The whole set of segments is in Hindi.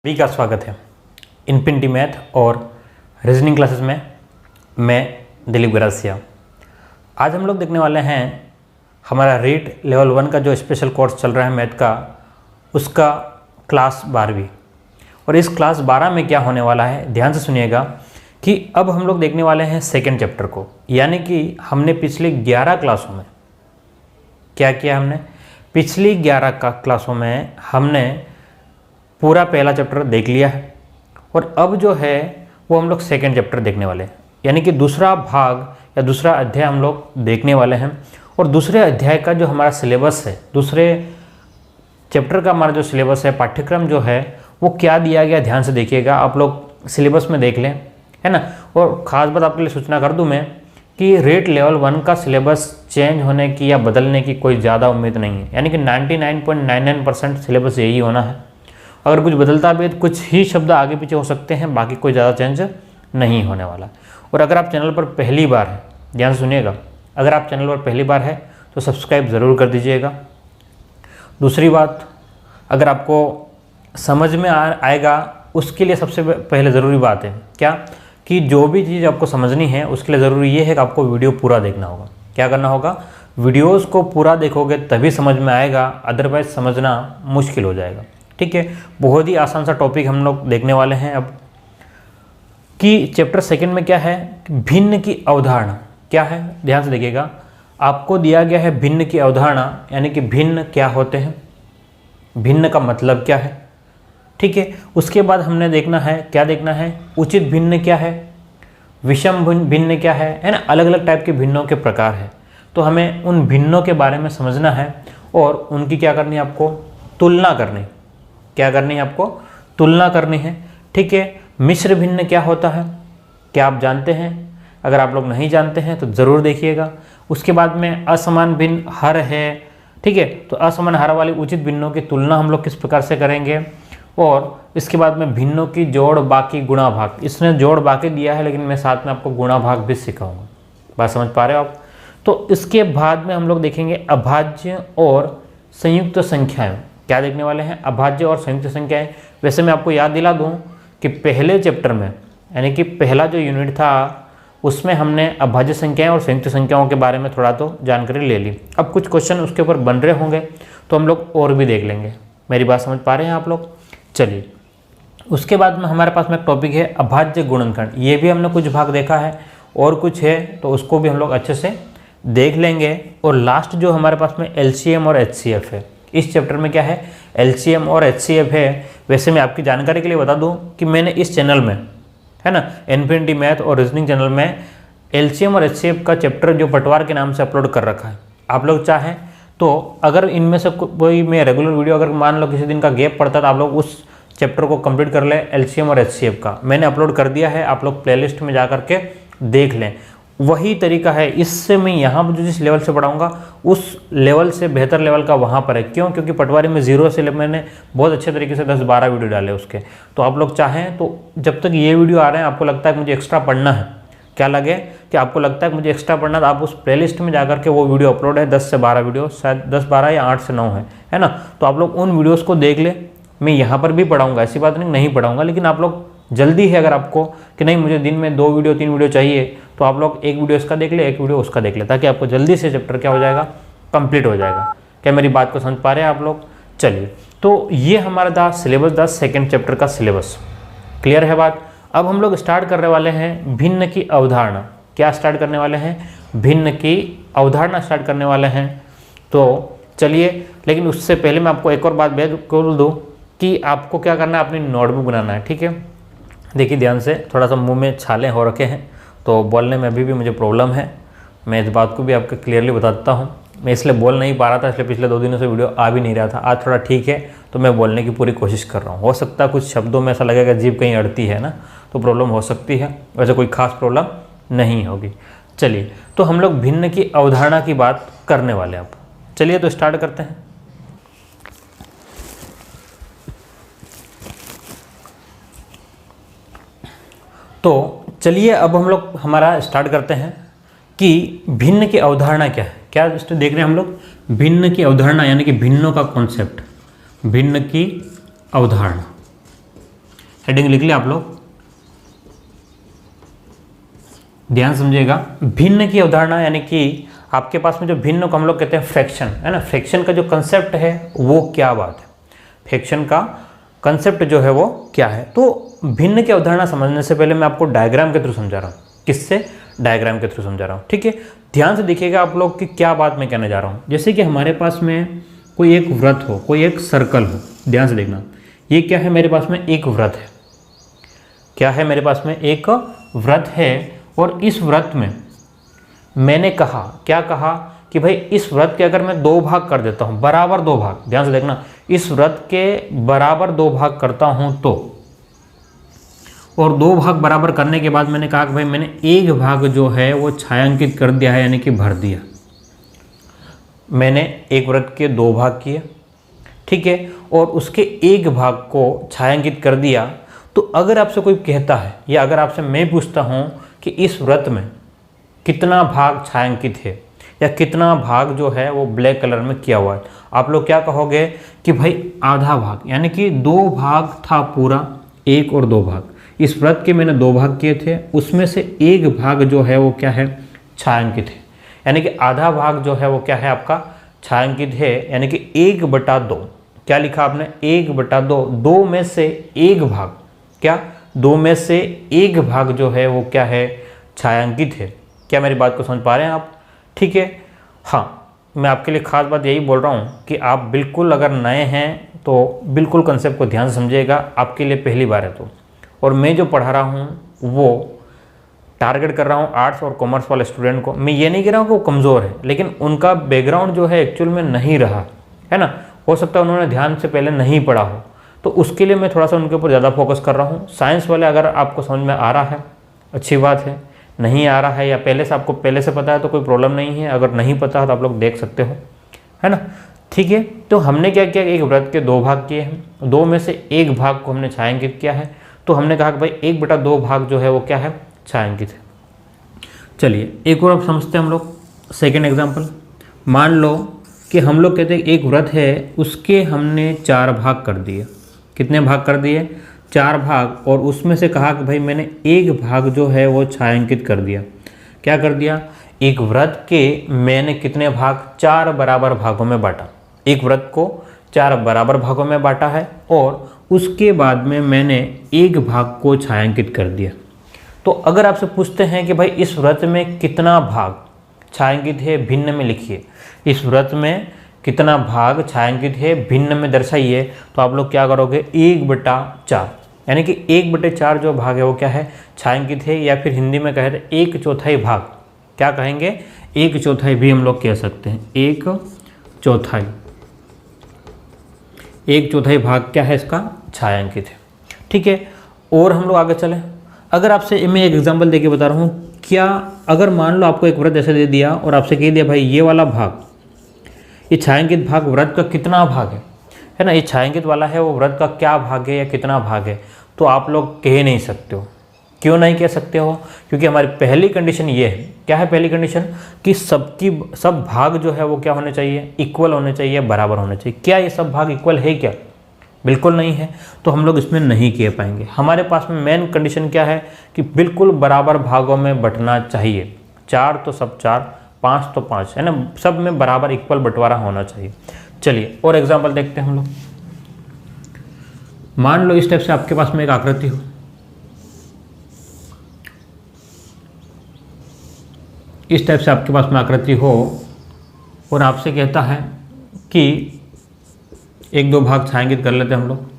सभी का स्वागत है इनफिनिटी मैथ और रीजनिंग क्लासेस में। मैं दिलीप गरासिया। आज हम लोग देखने वाले हैं हमारा रीट लेवल 1 का जो स्पेशल कोर्स चल रहा है मैथ का, उसका क्लास 12वीं। और इस क्लास 12 में क्या होने वाला है, ध्यान से सुनिएगा कि अब हम लोग देखने वाले हैं सेकेंड चैप्टर को। यानी कि हमने पिछले 11 क्लासों में क्या किया, हमने पिछली 11 क्लासों में हमने पूरा पहला चैप्टर देख लिया है और अब जो है वो हम लोग सेकेंड चैप्टर देखने वाले हैं। यानी कि दूसरा भाग या दूसरा अध्याय हम लोग देखने वाले हैं। और दूसरे अध्याय का जो हमारा सिलेबस है, दूसरे चैप्टर का हमारा जो सिलेबस है, पाठ्यक्रम जो है वो क्या दिया गया, ध्यान से देखिएगा। आप लोग सिलेबस में देख लें, है ना। और ख़ास बात आपके लिए सूचना कर दूं मैं कि रीट लेवल 1 का सिलेबस चेंज होने की या बदलने की कोई ज़्यादा उम्मीद नहीं है। यानी कि 99.99% सिलेबस यही होना है। अगर कुछ बदलता भी है तो कुछ ही शब्द आगे पीछे हो सकते हैं, बाकी कोई ज़्यादा चेंज नहीं होने वाला। और अगर आप चैनल पर पहली बार है, ध्यान से सुनिएगा, अगर आप चैनल पर पहली बार है तो सब्सक्राइब ज़रूर कर दीजिएगा। दूसरी बात, अगर आपको समझ में आएगा उसके लिए सबसे पहले ज़रूरी बात है क्या, कि जो भी चीज़ आपको समझनी है उसके लिए ज़रूरी ये है कि आपको वीडियो पूरा देखना होगा। क्या करना होगा, वीडियोज़ को पूरा देखोगे तभी समझ में आएगा, अदरवाइज समझना मुश्किल हो जाएगा। ठीक है, बहुत ही आसान सा टॉपिक हम लोग देखने वाले हैं अब कि चैप्टर सेकंड में क्या है, भिन्न की अवधारणा क्या है। ध्यान से देखिएगा, आपको दिया गया है भिन्न की अवधारणा, यानी कि भिन्न क्या होते हैं, भिन्न का मतलब क्या है। ठीक है, उसके बाद हमने देखना है, क्या देखना है, उचित भिन्न क्या है, विषम भिन्न क्या है ना। अलग अलग टाइप के भिन्नों के प्रकार है, तो हमें उन भिन्नों के बारे में समझना है और उनकी क्या करनी है, आपको तुलना करनी। क्या करनी है, आपको तुलना करनी है। ठीक है, मिश्र भिन्न क्या होता है, क्या आप जानते हैं? अगर आप लोग नहीं जानते हैं तो ज़रूर देखिएगा। उसके बाद में असमान भिन्न हर है। ठीक है, तो असमान हर वाली उचित भिन्नों की तुलना हम लोग किस प्रकार से करेंगे। और इसके बाद में भिन्नों की जोड़ बाकी गुणा भाग, इसने जोड़ बाकी दिया है लेकिन मैं साथ में आपको गुणा भाग भी सिखाऊंगा। बात समझ पा रहे हो आप? तो इसके बाद में हम लोग देखेंगे अभाज्य और संयुक्त संख्याएं। क्या देखने वाले हैं, अभाज्य और संयुक्त संख्याएं। वैसे मैं आपको याद दिला दूं कि पहले चैप्टर में, यानी कि पहला जो यूनिट था उसमें हमने अभाज्य संख्याएं और संयुक्त संख्याओं के बारे में थोड़ा तो जानकारी ले ली। अब कुछ क्वेश्चन उसके ऊपर बन रहे होंगे तो हम लोग और भी देख लेंगे। मेरी बात समझ पा रहे हैं आप लोग? चलिए, उसके बाद में हमारे पास में एक टॉपिक है अभाज्य गुणनखंड। ये भी हमने कुछ भाग देखा है और कुछ है तो उसको भी हम लोग अच्छे से देख लेंगे। और लास्ट जो हमारे पास में LCM और HCF है, इस चैप्टर में क्या है, LCM और HCF है। वैसे मैं आपकी जानकारी के लिए बता दूं कि मैंने इस चैनल में, है ना, इनफिनिटी मैथ और रीजनिंग चैनल में LCM और HCF का चैप्टर जो पटवार के नाम से अपलोड कर रखा है। आप लोग चाहें तो अगर इनमें से कोई मैं रेगुलर वीडियो, अगर मान लो किसी दिन का गैप पड़ता तो आप लोग उस चैप्टर को कंप्लीट कर लें। LCM और HCF का मैंने अपलोड कर दिया है, आप लोग प्लेलिस्ट में जा करके देख लें। वही तरीका है, इससे मैं यहाँ पर जिस लेवल से पढ़ाऊँगा उस लेवल से बेहतर लेवल का वहाँ पर है। क्यों? क्योंकि पटवारी में 0 से मैंने बहुत अच्छे तरीके से 10-12 वीडियो डाले उसके। तो आप लोग चाहें तो जब तक ये वीडियो आ रहे हैं, आपको लगता है मुझे एक्स्ट्रा पढ़ना है, क्या लगे कि आपको लगता है मुझे एक्स्ट्रा पढ़ना, तो आप उस प्लेलिस्ट में जाकर के वो वीडियो अपलोड है 10 से 12 वीडियो, शायद 10-12 या 8 से 9 है ना। तो आप लोग उन वीडियोज़ को देख ले। मैं यहाँ पर भी पढ़ाऊँगा, ऐसी बात नहीं पढ़ाऊँगा, लेकिन आप लोग जल्दी है अगर आपको कि नहीं मुझे दिन में 2 वीडियो 3 वीडियो चाहिए, तो आप लोग एक वीडियो इसका देख ले, एक वीडियो उसका देख ले, ताकि आपको जल्दी से चैप्टर क्या हो जाएगा, कंप्लीट हो जाएगा। क्या मेरी बात को समझ पा रहे हैं आप लोग? चलिए, तो ये हमारा था सिलेबस, था सेकेंड चैप्टर का सिलेबस। क्लियर है बात? अब हम लोग स्टार्ट करने वाले हैं भिन्न की अवधारणा। क्या स्टार्ट करने वाले हैं? भिन्न की अवधारणा स्टार्ट करने वाले हैं। तो चलिए, लेकिन उससे पहले मैं आपको एक और बात बोल दूँ कि आपको क्या करना है, अपनी नोटबुक बनाना है। ठीक है, देखिए ध्यान से, थोड़ा सा मुंह में छाले हो रखे हैं तो बोलने में अभी भी मुझे प्रॉब्लम है। मैं इस बात को भी आपको क्लियरली बताता हूँ। मैं इसलिए बोल नहीं पा रहा था, इसलिए पिछले 2 दिनों से वीडियो आ भी नहीं रहा था। आज थोड़ा ठीक है तो मैं बोलने की पूरी कोशिश कर रहा हूँ। हो सकता है कुछ शब्दों में ऐसा लगेगा जीभ कहीं अड़ती है ना, तो प्रॉब्लम हो सकती है, वैसे कोई खास प्रॉब्लम नहीं होगी। चलिए, तो हम लोग भिन्न की अवधारणा की बात करने वाले हैं अब। चलिए तो स्टार्ट करते हैं। तो चलिए अब हम लोग हमारा स्टार्ट करते हैं कि भिन्न की अवधारणा क्या है। क्या देख रहे हैं हम लोग, भिन्न की अवधारणा यानी कि भिन्नों का कॉन्सेप्ट, भिन्न की अवधारणा। हेडिंग लिख लिया आप लोग, ध्यान समझिएगा। भिन्न की अवधारणा यानी कि आपके पास में जो भिन्न को हम लोग कहते हैं फ्रैक्शन, है ना। फ्रैक्शन का जो कंसेप्ट है वो क्या बात है, फ्रैक्शन का कंसेप्ट जो है वो क्या है। तो भिन्न की अवधारणा समझने से पहले मैं आपको डायग्राम के थ्रू समझा रहा हूँ। किससे? डायग्राम के थ्रू समझा रहा हूँ, ठीक है। ध्यान से देखिएगा आप लोग कि क्या बात मैं कहने जा रहा हूँ। जैसे कि हमारे पास में कोई एक व्रत हो, कोई एक सर्कल हो, ध्यान से देखना। ये क्या है? मेरे पास में एक व्रत है। क्या है? मेरे पास में एक व्रत है और इस व्रत में मैंने कहा, क्या कहा कि भाई इस व्रत के अगर मैं 2 भाग कर देता हूँ, बराबर 2 भाग, ध्यान से देखना, इस व्रत के बराबर 2 भाग करता हूँ तो, और 2 भाग बराबर करने के बाद मैंने कहा कि भाई मैंने एक भाग जो है वो छायांकित कर दिया है, यानी कि भर दिया। मैंने एक व्रत के 2 भाग किए, ठीक है, और उसके एक भाग को छायांकित कर दिया। तो अगर आपसे कोई कहता है या अगर आपसे मैं पूछता हूँ कि इस व्रत में कितना भाग छायांकित है या कितना भाग जो है वो ब्लैक कलर में किया हुआ है, आप लोग क्या कहोगे कि भाई आधा भाग, यानी कि 2 भाग था पूरा, 1 और 2 भाग। इस व्रत के मैंने 2 भाग किए थे, उसमें से एक भाग जो है वो क्या है? छायांकित है, यानी कि आधा भाग जो है वो क्या है? आपका छायांकित है, यानी कि 1/2। क्या लिखा आपने? 1/2। 2 में से 1 भाग, क्या 2 में से 1 भाग जो है वो क्या है? छायांकित है। क्या मेरी बात को समझ पा रहे हैं आप? ठीक है। हाँ, मैं आपके लिए खास बात यही बोल रहा हूँ कि आप बिल्कुल अगर नए हैं तो बिल्कुल कंसेप्ट को ध्यान से समझिएगा, आपके लिए पहली बार है तो। और मैं जो पढ़ा रहा हूँ वो टारगेट कर रहा हूँ आर्ट्स और कॉमर्स वाले स्टूडेंट को। मैं ये नहीं कह रहा हूँ कि वो कमज़ोर है, लेकिन उनका बैकग्राउंड जो है एक्चुअल में नहीं रहा है ना, हो सकता है उन्होंने ध्यान से पहले नहीं पढ़ा हो, तो उसके लिए मैं थोड़ा सा उनके ऊपर ज़्यादा फोकस कर रहा हूँ। साइंस वाले अगर आपको समझ में आ रहा है अच्छी बात है, नहीं आ रहा है या पहले से आपको पहले से पता है तो कोई प्रॉब्लम नहीं है, अगर नहीं पता है तो आप लोग देख सकते हो, है ना। ठीक है, तो हमने क्या किया? एक व्रत के 2 भाग किए हैं, 2 में से 1 भाग को हमने छायांकित किया है। तो हमने कहा कि भाई 1/2 भाग जो है वो क्या है? छायांकित है। चलिए एक और अब समझते हैं हम लोग। सेकेंड एग्जाम्पल, मान लो कि हम लोग कहते हैं एक व्रत है, उसके हमने 4 भाग कर दिए। कितने भाग कर दिए? 4 भाग। और उसमें से कहा कि भाई मैंने एक भाग जो है वो छायांकित कर दिया। क्या कर दिया? एक व्रत के मैंने कितने भाग? 4 बराबर भागों में बांटा। एक व्रत को 4 बराबर भागों में बांटा है और उसके बाद में मैंने एक भाग को छायांकित कर दिया। तो अगर आपसे पूछते हैं कि भाई इस व्रत में कितना भाग छायांकित है, भिन्न में लिखिए। इस व्रत में कितना भाग छायांकित है, भिन्न में दर्शाइए, तो आप लोग क्या करोगे? 1/4, यानी कि 1/4 जो भाग है वो क्या है? छायांकित है, या फिर हिंदी में कहे तो 1/4 भाग। क्या कहेंगे? 1/4 भी हम लोग कह सकते हैं। 1/4, 1/4 भाग क्या है इसका? छायांकित है। ठीक है, और हम लोग आगे चलें। अगर आपसे मैं एक एग्जांपल देके बता रहा हूँ, क्या अगर मान लो आपको एक व्रत ऐसे दे दिया और आपसे कह दिया भाई ये वाला भाग, ये छायांकित भाग व्रत का कितना भाग है ना, ये छायांकित वाला है वो व्रत का क्या भाग है या कितना भाग है, तो आप लोग कह नहीं सकते हो। क्यों नहीं कह सकते हो? क्योंकि हमारी पहली कंडीशन ये है। क्या है पहली कंडीशन? कि सब भाग जो है वो क्या होने चाहिए? इक्वल होने चाहिए, बराबर होने चाहिए। क्या ये सब भाग इक्वल है क्या? बिल्कुल नहीं है, तो हम लोग इसमें नहीं कह पाएंगे। हमारे पास में मेन कंडीशन क्या है? कि बिल्कुल बराबर भागों में बंटना चाहिए। 4 तो सब 4, 5 तो 5, है ना, सब में बराबर इक्वल बंटवारा होना चाहिए। चलिए और एग्जाम्पल देखते हैं हम लोग। मान लो इस टाइप से आपके पास में एक आकृति हो, इस टाइप से आपके पास में आकृति हो और आपसे कहता है कि 1-2 भाग छायांकित कर लेते हैं हम लोग।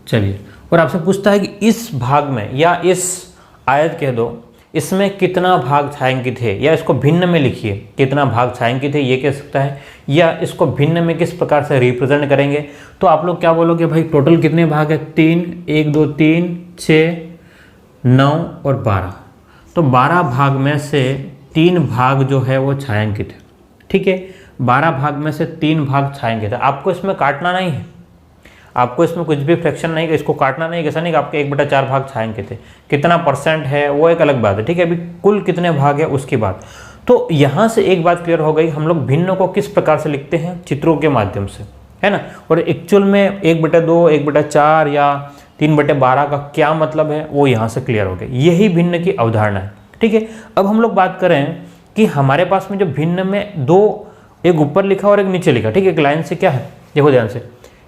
चलिए, और आपसे पूछता है कि इस भाग में या इस आयत कह दो, इसमें कितना भाग छायांकित है, या इसको भिन्न में लिखिए कितना भाग छायांकित है, ये कह सकता है, या इसको भिन्न में किस प्रकार से रिप्रेजेंट करेंगे। तो आप लोग क्या बोलोगे? भाई टोटल कितने भाग है? 3, 1 2 3 6 9 और 12। तो 12 भाग में से 3 भाग जो है वो छायांकित है। ठीक है, 12 भाग में से 3 भाग छायांकित है। आपको इसमें काटना नहीं है, आपको इसमें कुछ भी फ्रैक्शन नहीं, इसको काटना नहीं। ऐसा नहीं कि आपके 1/4 भाग छायांकित है, कितना परसेंट है वो एक अलग बात है। ठीक है, अभी कुल कितने भाग है उसकी बात। तो यहाँ से एक बात क्लियर हो गई, हम लोग भिन्न को किस प्रकार से लिखते हैं, चित्रों के माध्यम से, है ना। और एक्चुअल में 1/2, 1/4 या 3/12 का क्या मतलब है वो यहाँ से क्लियर हो गया। यही भिन्न की अवधारणा है, ठीक है। अब हम लोग बात करें कि हमारे पास में जो भिन्न में दो, एक ऊपर लिखा और एक नीचे लिखा, ठीक है, एक लाइन से क्या है, देखो ध्यान से,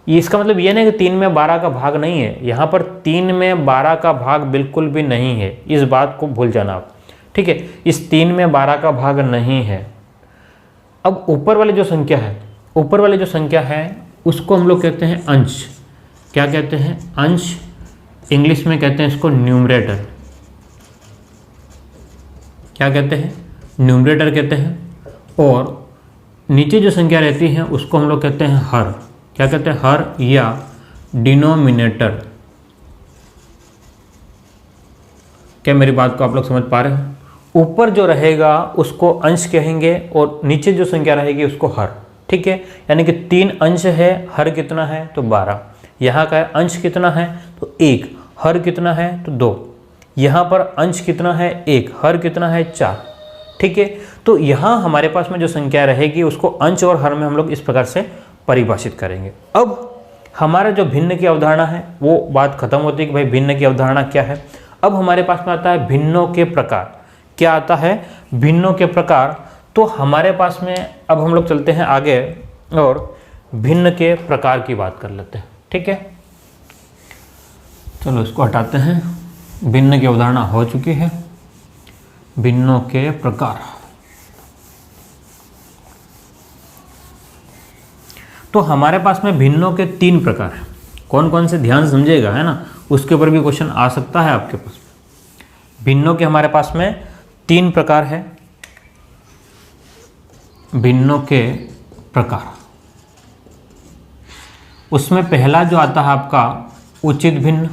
ये इसका मतलब ये नहीं कि 3/12 का भाग नहीं है, यहाँ पर 3/12 का भाग बिल्कुल भी नहीं है, इस बात को भूल जाना आप, ठीक है। इस 3/12 का भाग नहीं है। अब ऊपर वाली जो संख्या है, ऊपर वाली जो संख्या है उसको हम लोग कहते हैं अंश। क्या कहते हैं, अंश। इंग्लिश में कहते हैं इसको न्यूमरेटर। क्या कहते हैं, न्यूमरेटर कहते हैं। और नीचे जो संख्या रहती है उसको हम लोग कहते हैं हर। क्या कहते हैं, हर या डिनोमिनेटर। क्या मेरी बात को आप लोग समझ पा रहे हैं। ऊपर जो रहेगा उसको अंश कहेंगे और नीचे जो संख्या रहेगी उसको हर, ठीक है। यानी कि 3 अंश है, हर कितना है तो 12। यहाँ का अंश कितना है तो 1, हर कितना है तो 2। यहाँ पर अंश कितना है 1, हर कितना है 4, ठीक है। तो यहाँ हमारे पास में जो संख्या रहेगी उसको अंश और हर में हम लोग इस प्रकार से परिभाषित करेंगे। अब हमारा जो भिन्न की अवधारणा है वो बात खत्म होती है कि भाई भिन्न की अवधारणा क्या है। अब हमारे पास में आता है भिन्नों के प्रकार। क्या आता है, भिन्नों के प्रकार। तो हमारे पास में अब हम लोग चलते हैं आगे और भिन्न के प्रकार की बात कर लेते हैं, ठीक है। चलो इसको हटाते हैं, भिन्न की अवधारणा हो चुकी है। भिन्नों के प्रकार। तो हमारे पास में भिन्नों के 3 प्रकार हैं। कौन कौन से, ध्यान समझिएगा, है ना, उसके ऊपर भी क्वेश्चन आ सकता है आपके पास। भिन्नों के हमारे पास में 3 प्रकार है। भिन्नों के प्रकार, उसमें पहला जो आता है आपका उचित भिन्न।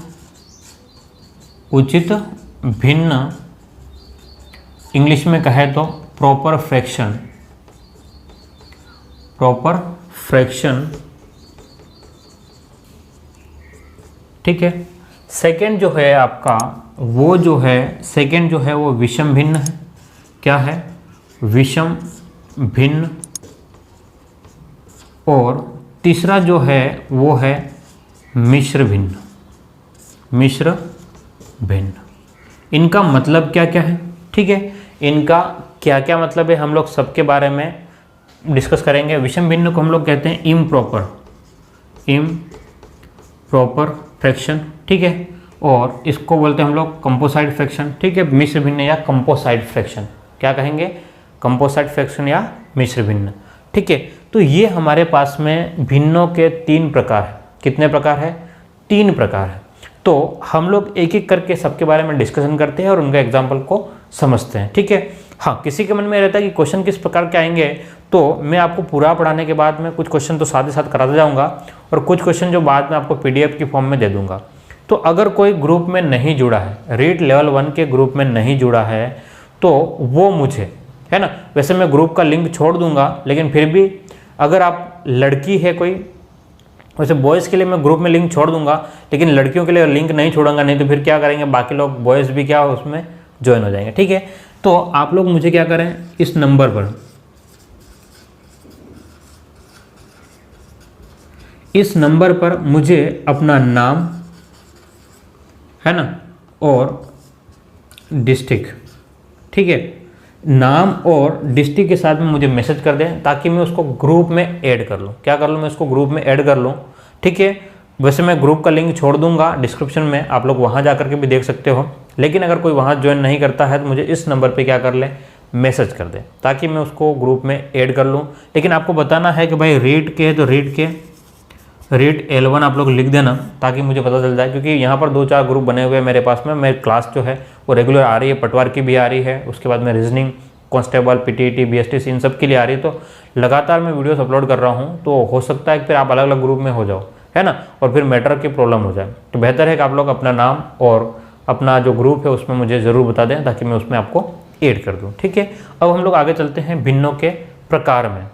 उचित भिन्न इंग्लिश में कहे तो प्रॉपर फ्रैक्शन। प्रॉपर फ्रैक्शन, ठीक है। सेकंड जो है आपका वो जो है, सेकंड जो है वो विषम भिन्न है। क्या है, विषम भिन्न। और तीसरा जो है वो है मिश्र भिन्न। मिश्र भिन्न। इनका मतलब क्या क्या है, ठीक है, इनका क्या क्या मतलब है हम लोग सबके बारे में डिस्कस करेंगे। विषम भिन्न को हम लोग कहते हैं इम्प्रॉपर, इम्प्रॉपर फ्रैक्शन, ठीक है। और इसको बोलते हैं हम लोग कंपोसाइट फ्रैक्शन, ठीक है। मिश्र भिन्न या कंपोसाइट फ्रैक्शन, क्या कहेंगे, कंपोसाइट फ्रैक्शन या मिश्र भिन्न, ठीक है। तो ये हमारे पास में भिन्नों के 3 प्रकार है। कितने प्रकार है, 3 प्रकार है। तो हम लोग एक एक करके सबके बारे में डिस्कशन करते हैं और उनका एग्जाम्पल को समझते हैं, ठीक है। हाँ, किसी के मन में रहता है कि क्वेश्चन किस प्रकार के आएंगे, तो मैं आपको पूरा पढ़ाने के बाद में कुछ क्वेश्चन तो साथ ही साथ कराता जाऊंगा और कुछ क्वेश्चन जो बाद में आपको PDF की फॉर्म में दे दूंगा। तो अगर कोई ग्रुप में नहीं जुड़ा है, रीट लेवल 1 के ग्रुप में नहीं जुड़ा है, तो वो मुझे, है ना, वैसे मैं ग्रुप का लिंक छोड़ दूंगा, लेकिन फिर भी अगर आप लड़की है कोई, वैसे बॉयज़ के लिए मैं ग्रुप में लिंक छोड़ दूंगा, लेकिन लड़कियों के लिए लिंक नहीं छोड़ूंगा, नहीं तो फिर क्या करेंगे बाकी लोग, बॉयज़ भी क्या उसमें ज्वाइन हो जाएंगे, ठीक है। तो आप लोग मुझे क्या करें, इस नंबर पर, इस नंबर पर मुझे अपना नाम, है ना, और डिस्ट्रिक्ट, ठीक है, नाम और डिस्ट्रिक्ट के साथ में मुझे मैसेज कर दें ताकि मैं उसको ग्रुप में ऐड कर लूँ। क्या कर लूँ, मैं उसको ग्रुप में ऐड कर लूँ, ठीक है। वैसे मैं ग्रुप का लिंक छोड़ दूंगा डिस्क्रिप्शन में, आप लोग वहाँ जा करके भी देख सकते हो, लेकिन अगर कोई वहाँ ज्वाइन नहीं करता है तो मुझे इस नंबर पे क्या कर ले, मैसेज कर दे ताकि मैं उसको ग्रुप में ऐड कर लूँ। लेकिन आपको बताना है कि भाई रीट के, तो रीट के रीट L1 आप लोग लिख देना ताकि मुझे पता चल जाए, क्योंकि यहाँ पर 2-4 ग्रुप बने हुए हैं मेरे पास में। मेरी क्लास जो है वो रेगुलर आ रही है, पटवार की भी आ रही है, उसके बाद में रीजनिंग, कांस्टेबल, PTT, BSTC इन सब के लिए आ रही है। तो लगातार मैं वीडियोस अपलोड कर रहा हूँ, तो हो सकता है कि फिर आप अलग अलग ग्रुप में हो जाओ, है ना, और फिर मैटर की प्रॉब्लम हो जाए। तो बेहतर है कि आप लोग अपना नाम और अपना जो ग्रुप है उसमें मुझे ज़रूर बता दें ताकि मैं उसमें आपको ऐड कर दूँ, ठीक है। अब हम लोग आगे चलते हैं भिन्नों के प्रकार में।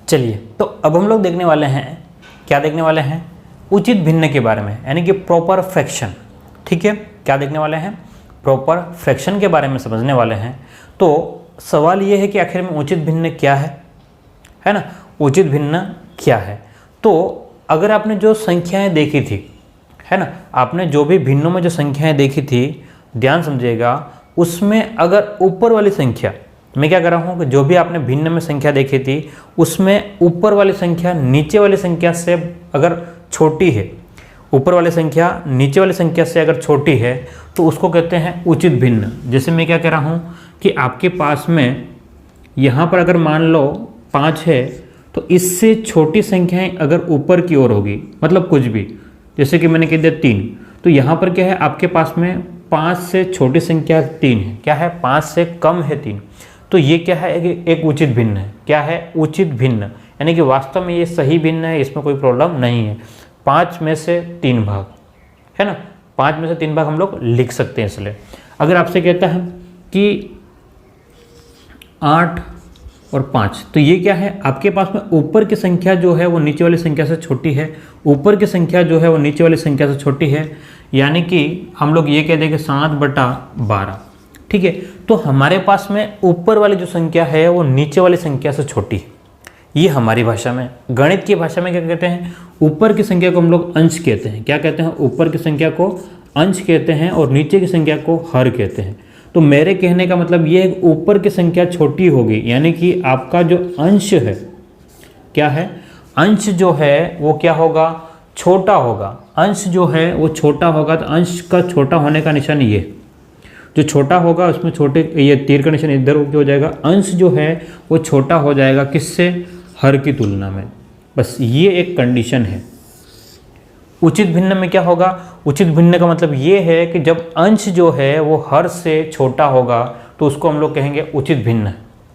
चलिए, तो अब हम लोग देखने वाले हैं, क्या देखने वाले हैं, उचित भिन्न के बारे में, यानी कि प्रॉपर फ्रैक्शन, ठीक है। क्या देखने वाले हैं, प्रॉपर फ्रैक्शन के बारे में समझने वाले हैं। तो सवाल ये है कि आखिर में उचित भिन्न क्या है ना, उचित भिन्न क्या है। तो अगर आपने जो संख्याएं देखी थी, है ना, आपने जो भी भिन्नों में जो संख्याएं देखी थी, ध्यान समझिएगा, उसमें अगर ऊपर वाली संख्या, मैं क्या कर रहा हूँ कि जो भी आपने भिन्न में संख्या देखी थी उसमें ऊपर वाली संख्या नीचे वाली संख्या से अगर छोटी है, ऊपर वाली संख्या नीचे वाली संख्या से अगर छोटी है तो उसको कहते हैं उचित भिन्न। जैसे मैं क्या कह रहा हूँ कि आपके पास में यहाँ पर अगर मान लो 5 है तो इससे छोटी संख्याएं अगर ऊपर की ओर होगी, मतलब कुछ भी, जैसे कि मैंने कह दिया 3, तो यहाँ पर क्या है आपके पास में 5 से छोटी संख्या 3 है, क्या है 5 से कम है 3, तो ये क्या है एक उचित भिन्न है। क्या है? उचित भिन्न, यानी कि वास्तव में ये सही भिन्न है, इसमें कोई प्रॉब्लम नहीं है। 5 में से 3 भाग, है ना, 5 में से 3 भाग हम लोग लिख सकते हैं। इसलिए अगर आपसे कहता है कि 8 और 5, तो ये क्या है आपके पास में ऊपर की संख्या जो है वो नीचे वाली संख्या से छोटी है, ऊपर की संख्या जो है वो नीचे वाली संख्या से छोटी है, यानी कि हम लोग ये कह देंगे 7/12। ठीक है, तो हमारे पास में ऊपर वाली जो संख्या है वो नीचे वाली संख्या से छोटी है। ये हमारी भाषा में, गणित की भाषा में क्या कहते हैं, ऊपर की संख्या को हम लोग अंश कहते हैं। क्या कहते हैं? ऊपर की संख्या को अंश कहते हैं और नीचे की संख्या को हर कहते हैं। तो मेरे कहने का मतलब ये है, ऊपर की संख्या छोटी होगी, यानी कि आपका जो अंश है, क्या है, अंश जो है वो क्या होगा, छोटा होगा। अंश जो है वो छोटा होगा, तो अंश का छोटा होने का निशान ये, जो छोटा होगा उसमें छोटे, ये तीर का निशान इधर हो जाएगा, अंश जो है वो छोटा हो जाएगा किससे, हर की तुलना में। बस ये एक कंडीशन है। उचित भिन्न में क्या होगा, उचित भिन्न का मतलब ये है कि जब अंश जो है वो हर से छोटा होगा तो उसको हम लोग कहेंगे उचित भिन्न।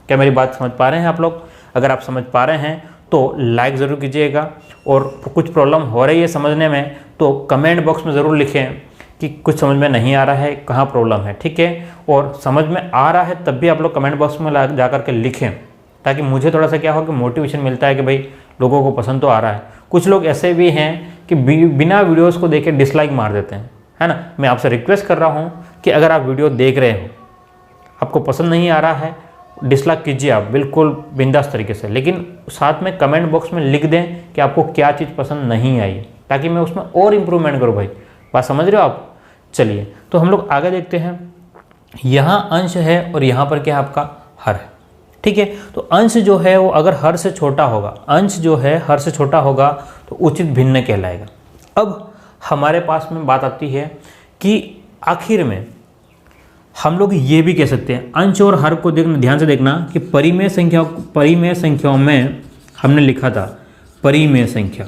क्या मेरी बात समझ पा रहे हैं आप लोग? अगर आप समझ पा रहे हैं तो लाइक ज़रूर कीजिएगा, और कुछ प्रॉब्लम हो रही है समझने में तो कमेंट बॉक्स में ज़रूर लिखें कि कुछ समझ में नहीं आ रहा है, कहाँ प्रॉब्लम है। ठीक है, और समझ में आ रहा है तब भी आप लोग कमेंट बॉक्स में जा कर के लिखें, ताकि मुझे थोड़ा सा क्या हो कि मोटिवेशन मिलता है कि भाई लोगों को पसंद तो आ रहा है। कुछ लोग ऐसे भी हैं कि बिना वीडियोस को देखे डिसलाइक मार देते हैं, है ना। मैं आपसे रिक्वेस्ट कर रहा हूँ कि अगर आप वीडियो देख रहे हो, आपको पसंद नहीं आ रहा है, डिसलाइक कीजिए आप बिल्कुल बिंदास तरीके से, लेकिन साथ में कमेंट बॉक्स में लिख दें कि आपको क्या चीज़ पसंद नहीं आई, ताकि मैं उसमें और इम्प्रूवमेंट करूँ। भाई बात समझ रहे हो आप? चलिए तो हम लोग आगे देखते हैं। यहाँ अंश है और यहाँ पर क्या है आपका हर है। ठीक है, तो अंश जो है वो अगर हर से छोटा होगा, अंश जो है हर से छोटा होगा तो उचित भिन्न कहलाएगा। अब हमारे पास में बात आती है कि आखिर में हम लोग ये भी कह सकते हैं, अंश और हर को देखना, ध्यान से देखना कि परिमेय संख्याओं में हमने लिखा था परिमेय संख्या।